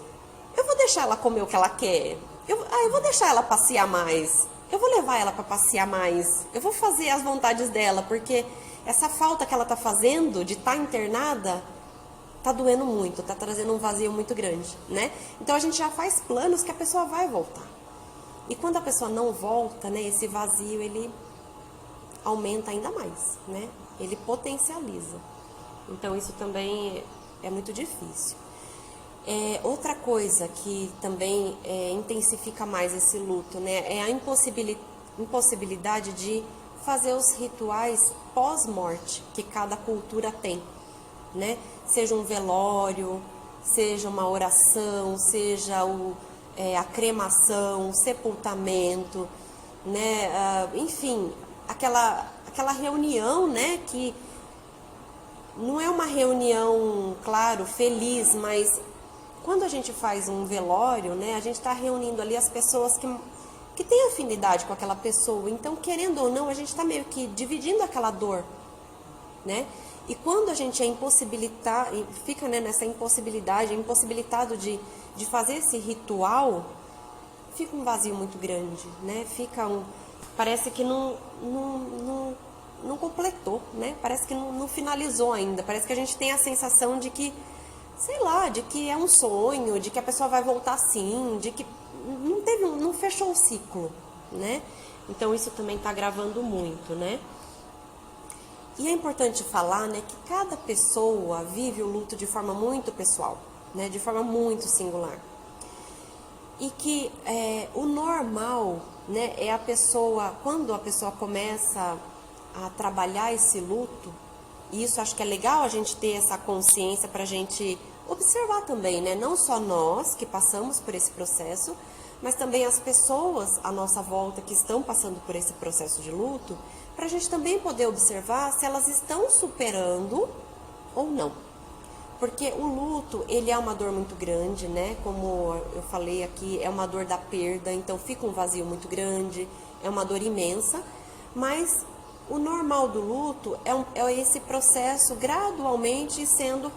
Eu vou deixar ela comer o que ela quer. Eu vou deixar ela passear mais. Eu vou levar ela para passear mais. Eu vou fazer as vontades dela, porque essa falta que ela tá fazendo de estar internada tá doendo muito, tá trazendo um vazio muito grande, né? Então a gente já faz planos que a pessoa vai voltar. E quando a pessoa não volta, né, esse vazio ele aumenta ainda mais, né? Ele potencializa. Então isso também é muito difícil. Outra coisa que também intensifica mais esse luto, né, é a impossibilidade de fazer os rituais pós-morte que cada cultura tem, né? Seja um velório, seja uma oração, seja a cremação, o sepultamento, né? Enfim, aquela reunião, né, que não é uma reunião, claro, feliz, mas quando a gente faz um velório, né, a gente está reunindo ali as pessoas que têm afinidade com aquela pessoa. Então, querendo ou não, a gente está meio que dividindo aquela dor, né? E quando a gente fica, né, nessa impossibilitado de fazer esse ritual, fica um vazio muito grande, né? Parece que não completou, né? Parece que não finalizou ainda. Parece que a gente tem a sensação de que, sei lá, de que é um sonho, de que a pessoa vai voltar sim, de que não fechou o ciclo, né? Então isso também está agravando muito, né? E é importante falar, né, que cada pessoa vive o luto de forma muito pessoal, né? De forma muito singular. E que o normal, né, é quando a pessoa começa a trabalhar esse luto, e isso acho que é legal a gente ter essa consciência para a gente observar também, né? Não só nós que passamos por esse processo, mas também as pessoas à nossa volta que estão passando por esse processo de luto, para a gente também poder observar se elas estão superando ou não. Porque o luto, ele é uma dor muito grande, né? Como eu falei aqui, é uma dor da perda, então fica um vazio muito grande, é uma dor imensa, mas o normal do luto é esse processo gradualmente sendo,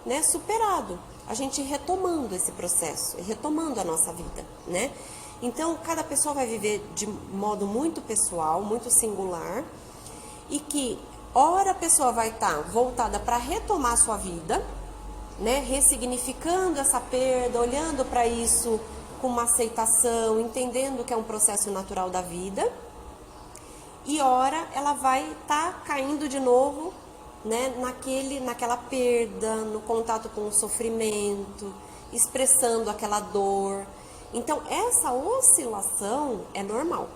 né, superado. A gente retomando esse processo, retomando a nossa vida, né? Então, cada pessoa vai viver de modo muito pessoal, muito singular, e que, ora a pessoa vai estar voltada para retomar a sua vida, né, ressignificando essa perda, olhando para isso com uma aceitação, entendendo que é um processo natural da vida, e ora ela vai estar caindo de novo, né, naquela perda, no contato com o sofrimento, expressando aquela dor. Então, essa oscilação é normal.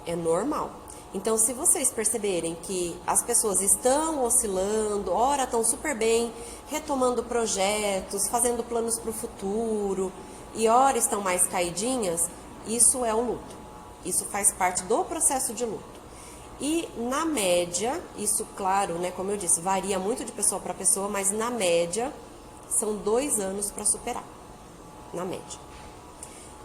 É normal. Então, se vocês perceberem que as pessoas estão oscilando, ora estão super bem, retomando projetos, fazendo planos para o futuro, e ora estão mais caidinhas, isso é o luto. Isso faz parte do processo de luto. E na média, isso, claro, né, como eu disse, varia muito de pessoa para pessoa, mas na média, são 2 anos para superar. Na média.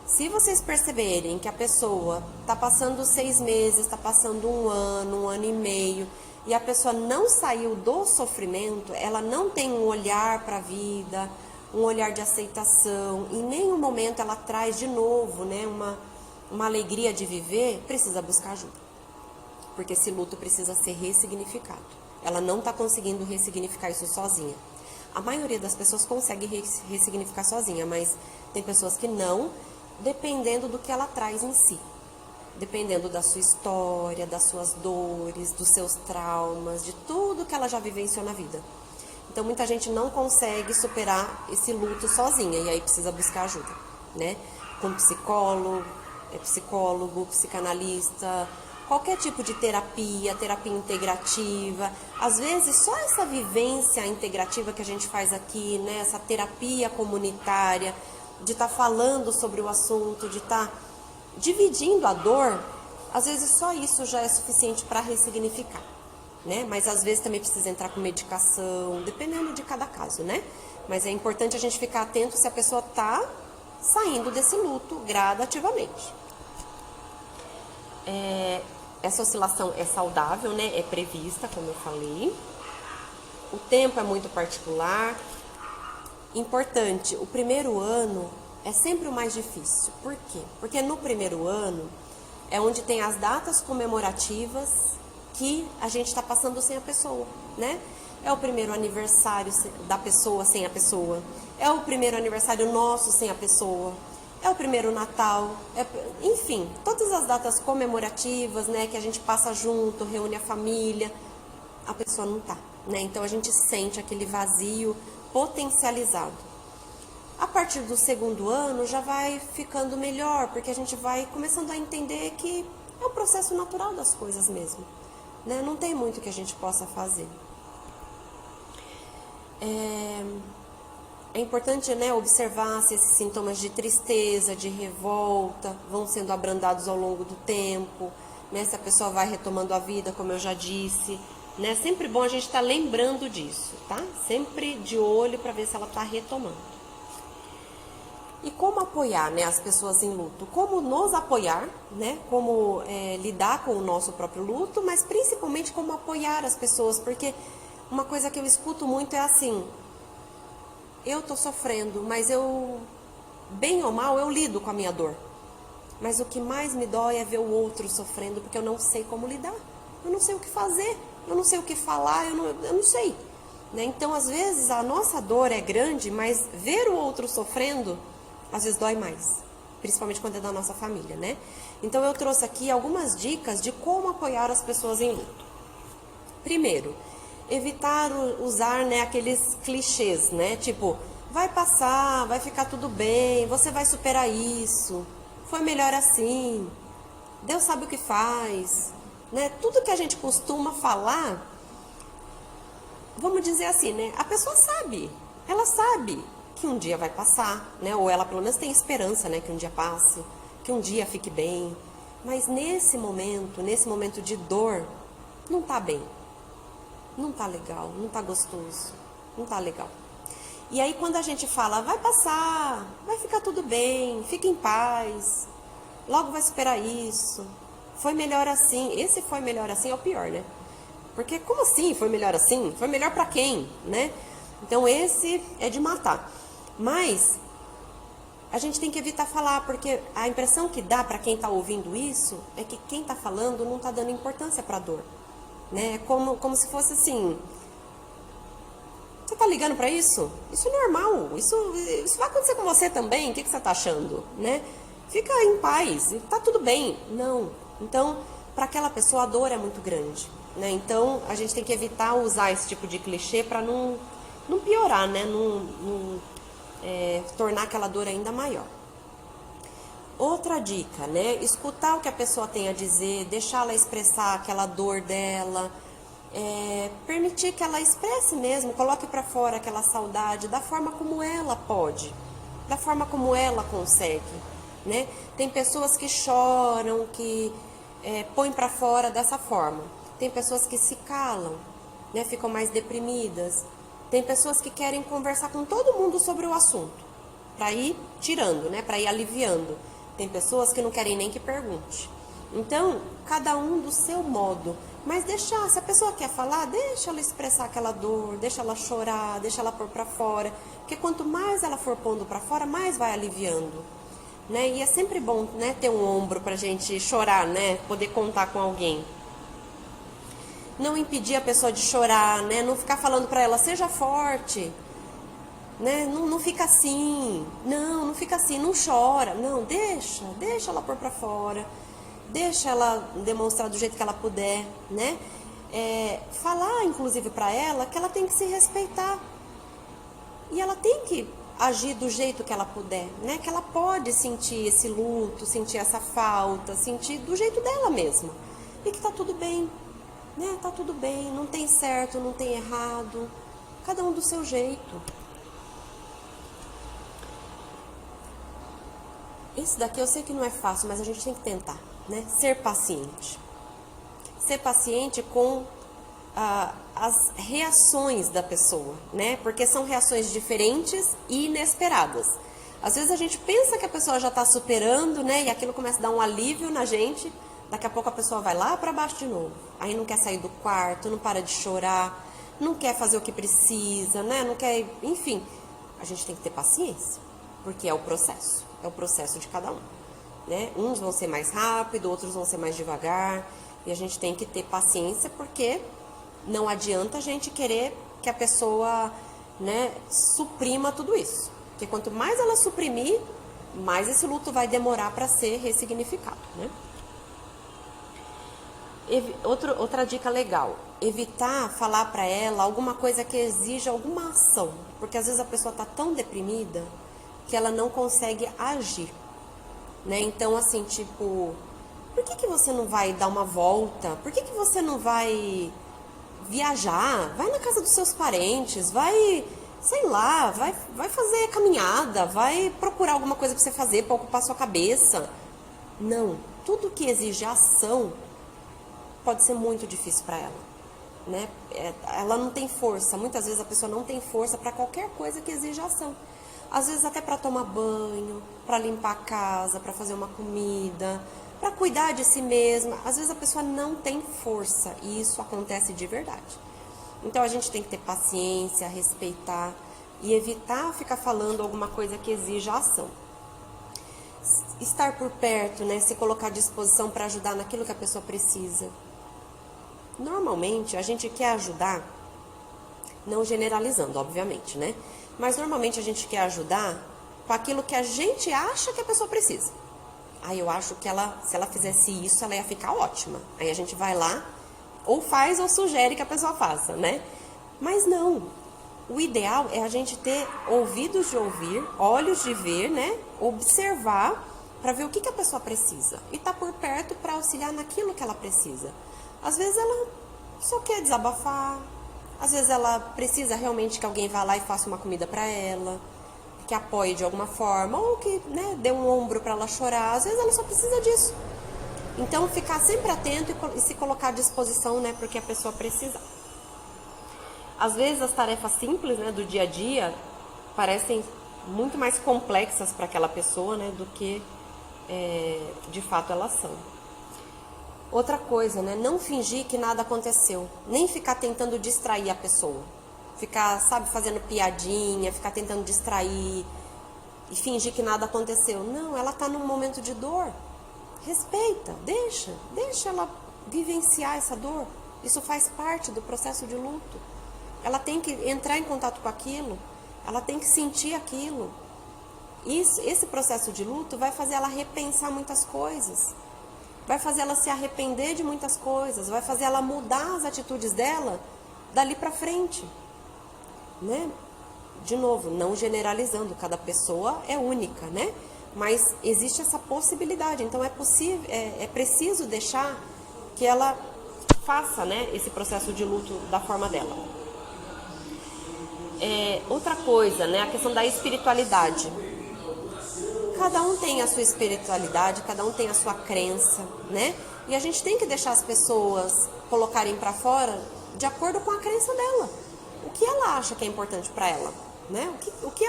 Se vocês perceberem que a pessoa está passando 6 meses, está passando 1 ano e meio, e a pessoa não saiu do sofrimento, ela não tem um olhar para a vida, um olhar de aceitação, em nenhum momento ela traz de novo, né, uma alegria de viver, precisa buscar ajuda. Porque esse luto precisa ser ressignificado. Ela não está conseguindo ressignificar isso sozinha. A maioria das pessoas consegue ressignificar sozinha, mas tem pessoas que não, dependendo do que ela traz em si. Dependendo da sua história, das suas dores, dos seus traumas, de tudo que ela já vivenciou na vida. Então, muita gente não consegue superar esse luto sozinha, e aí precisa buscar ajuda, né? Com psicólogo, psicanalista, qualquer tipo de terapia integrativa. Às vezes, só essa vivência integrativa que a gente faz aqui, né? Essa terapia comunitária, de estar falando sobre o assunto, de estar dividindo a dor, às vezes só isso já é suficiente para ressignificar, né? Mas às vezes também precisa entrar com medicação, dependendo de cada caso, né? Mas é importante a gente ficar atento se a pessoa está saindo desse luto gradativamente. Essa oscilação é saudável, né? É prevista, como eu falei. o tempo é muito particular. Importante, o primeiro ano é sempre o mais difícil. Por quê? Porque no primeiro ano é onde tem as datas comemorativas que a gente está passando sem a pessoa, né? É o primeiro aniversário da pessoa sem a pessoa, é o primeiro aniversário nosso sem a pessoa, é o primeiro Natal, enfim, todas as datas comemorativas, né, que a gente passa junto, reúne a família, a pessoa não tá, né? Então a gente sente aquele vazio potencializado. A partir do segundo ano já vai ficando melhor, porque a gente vai começando a entender que é o processo natural das coisas mesmo, né? Não tem muito que a gente possa fazer. É importante, né, observar se esses sintomas de tristeza, de revolta vão sendo abrandados ao longo do tempo, né? Se a pessoa vai retomando a vida, como eu já disse, né? Sempre bom a gente estar lembrando disso, tá? Sempre de olho para ver se ela está retomando. E como apoiar, né, as pessoas em luto? Como nos apoiar, né? Como lidar com o nosso próprio luto, mas principalmente como apoiar as pessoas, porque uma coisa que eu escuto muito é assim: eu tô sofrendo, mas bem ou mal, eu lido com a minha dor. Mas o que mais me dói é ver o outro sofrendo, porque eu não sei como lidar. Eu não sei o que fazer, eu não sei o que falar, eu não sei. Né? Então, às vezes, a nossa dor é grande, mas ver o outro sofrendo, às vezes dói mais. Principalmente quando é da nossa família, né? Então, eu trouxe aqui algumas dicas de como apoiar as pessoas em luto. Primeiro, evitar usar, né, aqueles clichês, né? Tipo, vai passar, vai ficar tudo bem, você vai superar isso, foi melhor assim, Deus sabe o que faz, né? Tudo que a gente costuma falar, vamos dizer assim, né? A pessoa sabe, ela sabe que um dia vai passar, né? Ou ela pelo menos tem esperança, né, que um dia passe, que um dia fique bem. Mas nesse momento de dor, não tá bem. Não tá legal, não tá gostoso, não tá legal. E aí quando a gente fala, vai passar, vai ficar tudo bem, fica em paz, logo vai superar isso, foi melhor assim, esse foi melhor assim é o pior, né? Porque como assim foi melhor assim? Foi melhor pra quem, né? Então esse é de matar. Mas a gente tem que evitar falar, porque a impressão que dá pra quem tá ouvindo isso é que quem tá falando não tá dando importância pra dor. Né? Como se fosse assim: você tá ligando para isso? Isso é normal, isso vai acontecer com você também, o que você tá achando? Né? Fica em paz, tá tudo bem. Não, então para aquela pessoa a dor é muito grande, né? Então a gente tem que evitar usar esse tipo de clichê para não piorar, né? Não tornar aquela dor ainda maior. Outra dica, né? Escutar o que a pessoa tem a dizer, deixar ela expressar aquela dor dela, permitir que ela expresse mesmo, coloque para fora aquela saudade da forma como ela pode, da forma como ela consegue, né? Tem pessoas que choram, que põem para fora dessa forma. Tem pessoas que se calam, né? Ficam mais deprimidas. Tem pessoas que querem conversar com todo mundo sobre o assunto, para ir tirando, né? Para ir aliviando. Tem pessoas que não querem nem que pergunte. Então, cada um do seu modo. Mas deixar, se a pessoa quer falar, deixa ela expressar aquela dor, deixa ela chorar, deixa ela pôr pra fora. Porque quanto mais ela for pondo pra fora, mais vai aliviando. Né? E é sempre bom, né, ter um ombro pra gente chorar, né? Poder contar com alguém. Não impedir a pessoa de chorar, né? Não ficar falando pra ela, seja forte. Né? Não fica assim, não fica assim, não chora, não, deixa ela pôr pra fora, deixa ela demonstrar do jeito que ela puder, né? Falar, inclusive, pra ela que ela tem que se respeitar e ela tem que agir do jeito que ela puder, né? Que ela pode sentir esse luto, sentir essa falta, sentir do jeito dela mesma e que tá tudo bem, né? Tá tudo bem, não tem certo, não tem errado, cada um do seu jeito. Isso daqui eu sei que não é fácil, mas a gente tem que tentar, né? Ser paciente. Ser paciente com as reações da pessoa, né? Porque são reações diferentes e inesperadas. Às vezes a gente pensa que a pessoa já está superando, né? E aquilo começa a dar um alívio na gente. Daqui a pouco a pessoa vai lá para baixo de novo. Aí não quer sair do quarto, não para de chorar, não quer fazer o que precisa, né? Não quer, enfim. A gente tem que ter paciência, porque é o processo de cada um, né? Uns vão ser mais rápido, outros vão ser mais devagar, e a gente tem que ter paciência, porque não adianta a gente querer que a pessoa, né, suprima tudo isso. Porque quanto mais ela suprimir, mais esse luto vai demorar para ser ressignificado, né? Outra dica legal, evitar falar para ela alguma coisa que exija alguma ação, porque às vezes a pessoa está tão deprimida que ela não consegue agir, né? Então, assim, tipo, por que você não vai dar uma volta? Por que você não vai viajar? Vai na casa dos seus parentes, vai, sei lá, vai fazer caminhada, vai procurar alguma coisa para você fazer, para ocupar sua cabeça. Não, tudo que exige ação pode ser muito difícil para ela, né? Ela não tem força, muitas vezes a pessoa não tem força para qualquer coisa que exija ação. Às vezes até para tomar banho, para limpar a casa, para fazer uma comida, para cuidar de si mesma. Às vezes a pessoa não tem força e isso acontece de verdade. Então a gente tem que ter paciência, respeitar e evitar ficar falando alguma coisa que exija ação. Estar por perto, né? Se colocar à disposição para ajudar naquilo que a pessoa precisa. Normalmente a gente quer ajudar, não generalizando, obviamente, né? Mas normalmente a gente quer ajudar com aquilo que a gente acha que a pessoa precisa. Aí eu acho que se ela fizesse isso, ela ia ficar ótima. Aí a gente vai lá, ou faz ou sugere que a pessoa faça, né? Mas não. O ideal é a gente ter ouvidos de ouvir, olhos de ver, né? Observar para ver o que a pessoa precisa. E tá por perto para auxiliar naquilo que ela precisa. Às vezes ela só quer desabafar. Às vezes ela precisa realmente que alguém vá lá e faça uma comida para ela, que apoie de alguma forma, ou que, né, dê um ombro para ela chorar. Às vezes ela só precisa disso. Então, ficar sempre atento e se colocar à disposição, né, porque a pessoa precisa. Às vezes as tarefas simples, né, do dia a dia parecem muito mais complexas para aquela pessoa, né, do que de fato elas são. Outra coisa, né, não fingir que nada aconteceu, nem ficar tentando distrair a pessoa. Ficar, sabe, fazendo piadinha, ficar tentando distrair e fingir que nada aconteceu. Não, ela está num momento de dor. Respeita, deixa ela vivenciar essa dor. Isso faz parte do processo de luto. Ela tem que entrar em contato com aquilo, ela tem que sentir aquilo. Esse processo de luto vai fazer ela repensar muitas coisas, vai fazer ela se arrepender de muitas coisas, vai fazer ela mudar as atitudes dela dali para frente, né? De novo, não generalizando, cada pessoa é única, né? Mas existe essa possibilidade, então é preciso deixar que ela faça, né, esse processo de luto da forma dela. Outra coisa, né, a questão da espiritualidade. Cada um tem a sua espiritualidade, cada um tem a sua crença, né? E a gente tem que deixar as pessoas colocarem para fora de acordo com a crença dela. O que ela acha que é importante para ela, né? O que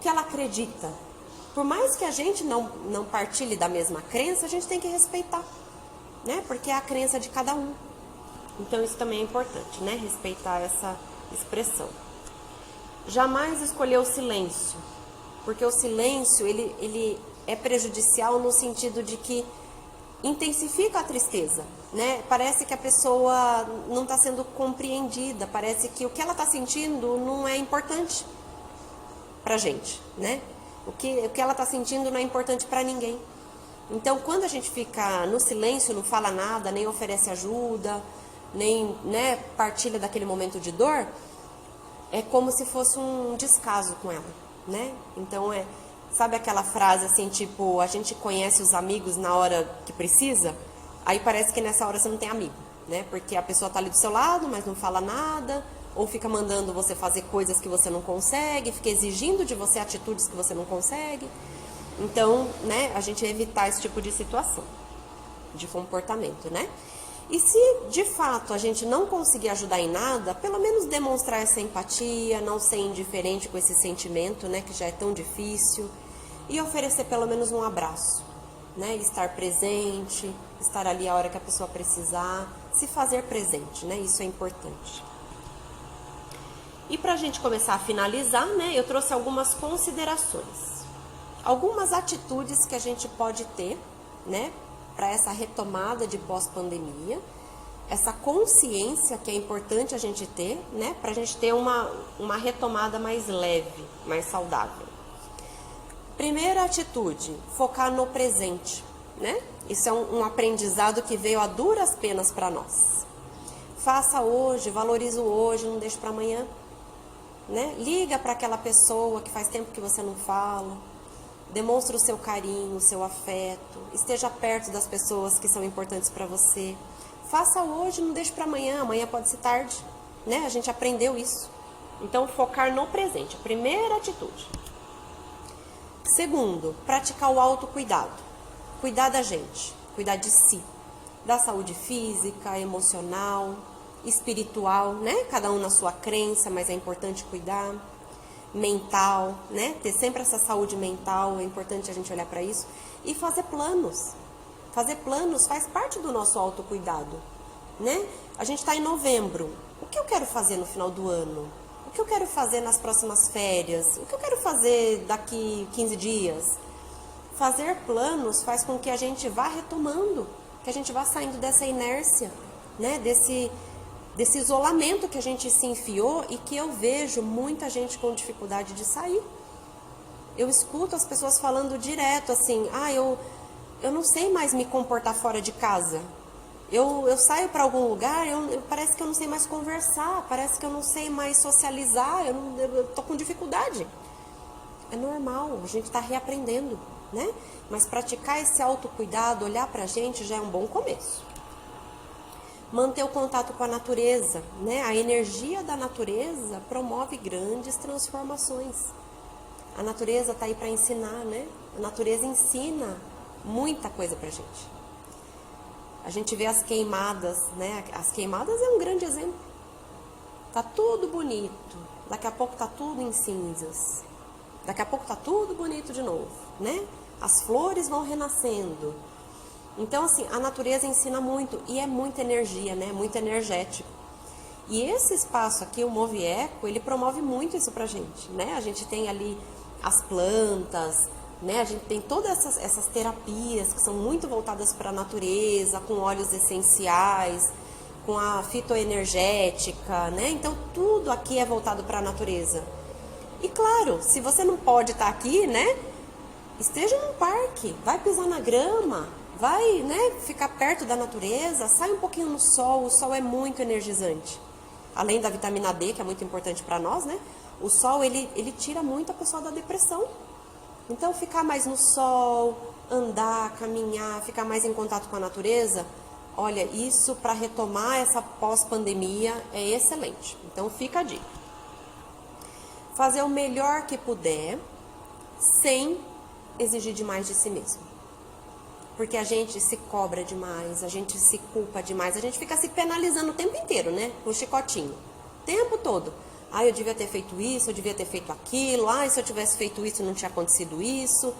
ela acredita. Por mais que a gente não partilhe da mesma crença, a gente tem que respeitar, né? Porque é a crença de cada um. Então isso também é importante, né? Respeitar essa expressão. Jamais escolher o silêncio, porque o silêncio ele é prejudicial no sentido de que intensifica a tristeza, né? Parece que a pessoa não está sendo compreendida, parece que o que ela está sentindo não é importante pra gente, né? O que ela está sentindo não é importante para ninguém. Então, quando a gente fica no silêncio, não fala nada, nem oferece ajuda, nem, né, partilha daquele momento de dor, é como se fosse um descaso com ela, né? Então, sabe aquela frase assim, tipo, a gente conhece os amigos na hora que precisa? Aí parece que nessa hora você não tem amigo, né? Porque a pessoa tá ali do seu lado, mas não fala nada, ou fica mandando você fazer coisas que você não consegue, fica exigindo de você atitudes que você não consegue. Então, né, a gente evitar esse tipo de situação, de comportamento, né? E se de fato a gente não conseguir ajudar em nada, pelo menos demonstrar essa empatia, não ser indiferente com esse sentimento, né, que já é tão difícil, e oferecer pelo menos um abraço, né, estar presente, estar ali a hora que a pessoa precisar, se fazer presente, né, isso é importante. E para a gente começar a finalizar, né, eu trouxe algumas considerações. Algumas atitudes que a gente pode ter, né, para essa retomada de pós-pandemia, essa consciência que é importante a gente ter, né, para a gente ter uma retomada mais leve, mais saudável. Primeira atitude, focar no presente, né? Isso é um aprendizado que veio a duras penas para nós. Faça hoje, valorize o hoje, não deixe para amanhã, né? Liga para aquela pessoa que faz tempo que você não fala, demonstre o seu carinho, o seu afeto, esteja perto das pessoas que são importantes para você. Faça hoje, não deixe para amanhã, amanhã pode ser tarde, né? A gente aprendeu isso. Então, focar no presente, a primeira atitude. Segundo, praticar o autocuidado. Cuidar da gente, cuidar de si, da saúde física, emocional, espiritual, né? Cada um na sua crença, mas é importante cuidar. Mental, né? Ter sempre essa saúde mental, é importante a gente olhar para isso. E fazer planos. Fazer planos faz parte do nosso autocuidado, né? A gente está em novembro. O que eu quero fazer no final do ano? O que eu quero fazer nas próximas férias? O que eu quero fazer daqui 15 dias? Fazer planos faz com que a gente vá retomando, que a gente vá saindo dessa inércia, né? Desse isolamento que a gente se enfiou e que eu vejo muita gente com dificuldade de sair. Eu escuto as pessoas falando direto assim, eu não sei mais me comportar fora de casa. Eu saio para algum lugar, parece que eu não sei mais conversar, parece que eu não sei mais socializar, eu tô com dificuldade. É normal, a gente está reaprendendo, né? Mas praticar esse autocuidado, olhar para a gente já é um bom começo. Manter o contato com a natureza, né? A energia da natureza promove grandes transformações. A natureza está aí para ensinar, né? A natureza ensina muita coisa pra gente. A gente vê as queimadas, né? As queimadas é um grande exemplo. Tá tudo bonito, daqui a pouco tá tudo em cinzas. Daqui a pouco tá tudo bonito de novo, né? As flores vão renascendo. Então, assim, a natureza ensina muito e é muita energia, né? Muito energético. E esse espaço aqui, o Movieco, ele promove muito isso pra gente, né? A gente tem ali as plantas, né? A gente tem todas essas terapias que são muito voltadas para a natureza, com óleos essenciais, com a fitoenergética, né? Então, tudo aqui é voltado para a natureza. E claro, se você não pode estar aqui, né? Esteja num parque, vai pisar na grama, vai, né, ficar perto da natureza, sai um pouquinho no sol, o sol é muito energizante. Além da vitamina D, que é muito importante para nós, né? O sol, ele tira muito a pessoa da depressão. Então, ficar mais no sol, andar, caminhar, ficar mais em contato com a natureza, olha, isso para retomar essa pós-pandemia é excelente. Então, fica a dica. Fazer o melhor que puder, sem exigir demais de si mesmo. Porque a gente se cobra demais, a gente se culpa demais, a gente fica se penalizando o tempo inteiro, né? Com o chicotinho. O tempo todo. Eu devia ter feito isso, eu devia ter feito aquilo. Se eu tivesse feito isso, não tinha acontecido isso.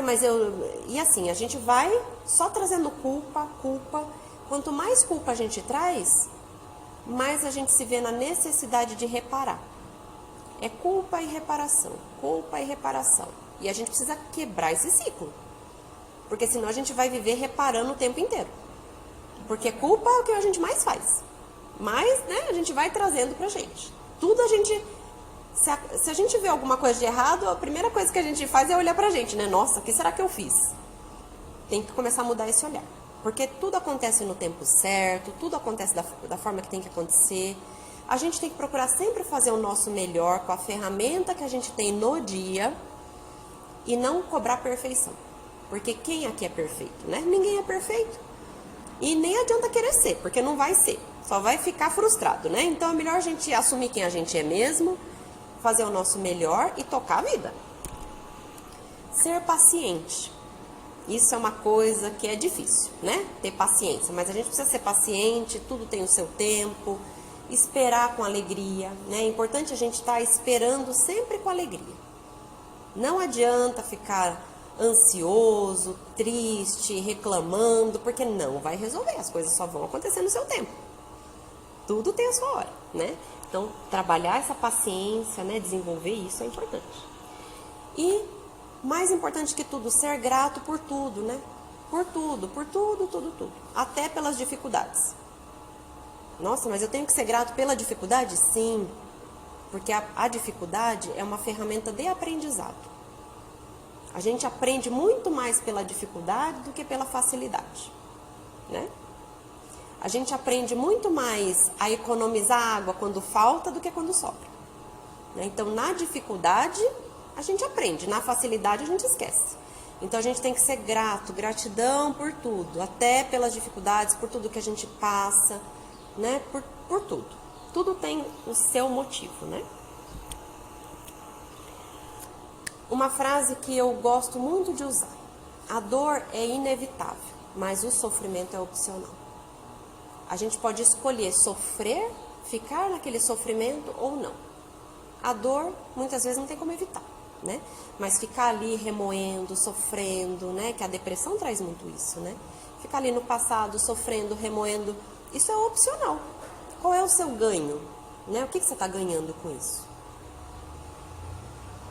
Mas eu... E assim, a gente vai só trazendo culpa. Quanto mais culpa a gente traz, mais a gente se vê na necessidade de reparar. É culpa e reparação, culpa e reparação. E a gente precisa quebrar esse ciclo. Porque senão a gente vai viver reparando o tempo inteiro. Porque culpa é o que a gente mais faz. Mas, né, a gente vai trazendo pra gente. Tudo a gente... Se a gente vê alguma coisa de errado, a primeira coisa que a gente faz é olhar pra gente, né? Nossa, o que será que eu fiz? Tem que começar a mudar esse olhar. Porque tudo acontece no tempo certo, tudo acontece da forma que tem que acontecer. A gente tem que procurar sempre fazer o nosso melhor com a ferramenta que a gente tem no dia e não cobrar perfeição. Porque quem aqui é perfeito, né? Ninguém é perfeito. E nem adianta querer ser, porque não vai ser. Só vai ficar frustrado, né? Então é melhor a gente assumir quem a gente é mesmo, fazer o nosso melhor e tocar a vida. Ser paciente. Isso é uma coisa que é difícil, né? Ter paciência. Mas a gente precisa ser paciente, tudo tem o seu tempo. Esperar com alegria, né? É importante a gente estar esperando sempre com alegria. Não adianta ficar ansioso, triste, reclamando, porque não vai resolver, as coisas só vão acontecer no seu tempo. Tudo tem a sua hora, né? Então, trabalhar essa paciência, né? Desenvolver isso é importante. E, mais importante que tudo, ser grato por tudo, né? Por tudo, tudo. Até pelas dificuldades. Nossa, mas eu tenho que ser grato pela dificuldade? Sim, porque a dificuldade é uma ferramenta de aprendizado. A gente aprende muito mais pela dificuldade do que pela facilidade, né? A gente aprende muito mais a economizar água quando falta do que quando sobra, né? Então, na dificuldade, a gente aprende, na facilidade, a gente esquece. Então, a gente tem que ser grato, gratidão por tudo, até pelas dificuldades, por tudo que a gente passa, né? Por tudo. Tudo tem o seu motivo, né? Uma frase que eu gosto muito de usar: a dor é inevitável, mas o sofrimento é opcional. A gente pode escolher sofrer, ficar naquele sofrimento ou não. A dor, muitas vezes, não tem como evitar, né? Mas ficar ali remoendo, sofrendo, né? Que a depressão traz muito isso, né? Ficar ali no passado, sofrendo, remoendo, isso é opcional. Qual é o seu ganho, né? O que você está ganhando com isso?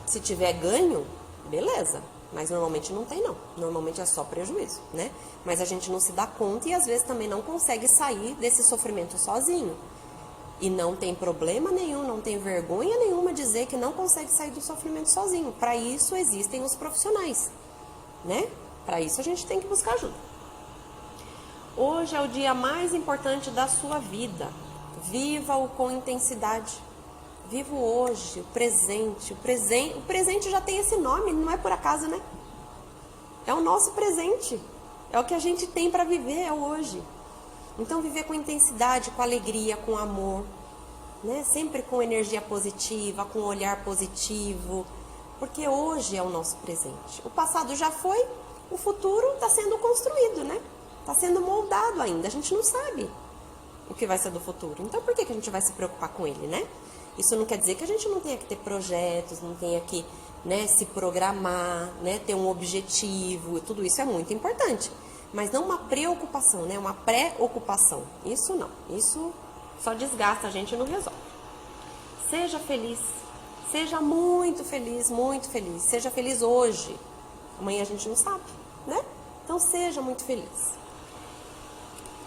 Se tiver ganho, beleza. Mas normalmente não tem, não. Normalmente é só prejuízo, né? Mas a gente não se dá conta e às vezes também não consegue sair desse sofrimento sozinho. E não tem problema nenhum, não tem vergonha nenhuma dizer que não consegue sair do sofrimento sozinho. Para isso existem os profissionais, né? Para isso a gente tem que buscar ajuda. Hoje é o dia mais importante da sua vida. Viva-o com intensidade. Viva o hoje, o presente. O presente já tem esse nome, não é por acaso, né? É o nosso presente. É o que a gente tem para viver, é o hoje. Então, viver com intensidade, com alegria, com amor, né? Sempre com energia positiva, com olhar positivo. Porque hoje é o nosso presente. O passado já foi, o futuro está sendo construído, né? Está sendo moldado ainda. A gente não sabe o que vai ser do futuro. Então, por que a gente vai se preocupar com ele, né? Isso não quer dizer que a gente não tenha que ter projetos, não tenha que, né, se programar, né, ter um objetivo, tudo isso é muito importante. Mas não uma preocupação, né, uma pré-ocupação. Isso não, isso só desgasta a gente e não resolve. Seja feliz, seja muito feliz, muito feliz. Seja feliz hoje, amanhã a gente não sabe, né? Então seja muito feliz.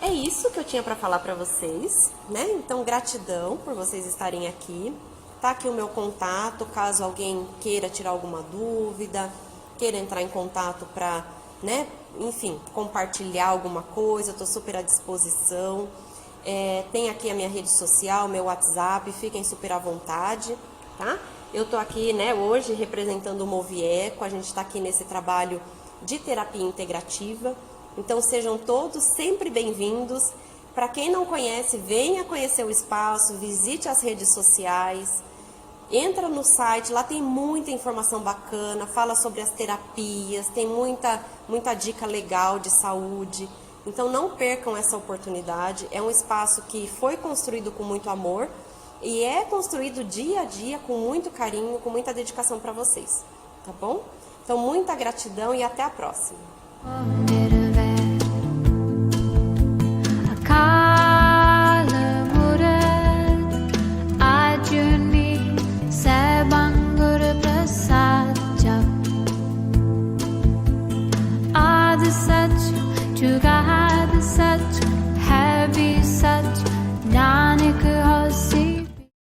É isso que eu tinha para falar para vocês, né? Então, gratidão por vocês estarem aqui. Tá aqui o meu contato, caso alguém queira tirar alguma dúvida, queira entrar em contato para, né, enfim, compartilhar alguma coisa, eu tô super à disposição. Tem aqui a minha rede social, meu WhatsApp, fiquem super à vontade, tá? Eu tô aqui, né, hoje representando o Movieco, a gente tá aqui nesse trabalho de terapia integrativa. Então, sejam todos sempre bem-vindos. Para quem não conhece, venha conhecer o espaço, visite as redes sociais, entra no site, lá tem muita informação bacana, fala sobre as terapias, tem muita dica legal de saúde. Então, não percam essa oportunidade. É um espaço que foi construído com muito amor e é construído dia a dia com muito carinho, com muita dedicação para vocês, tá bom? Então, muita gratidão e até a próxima.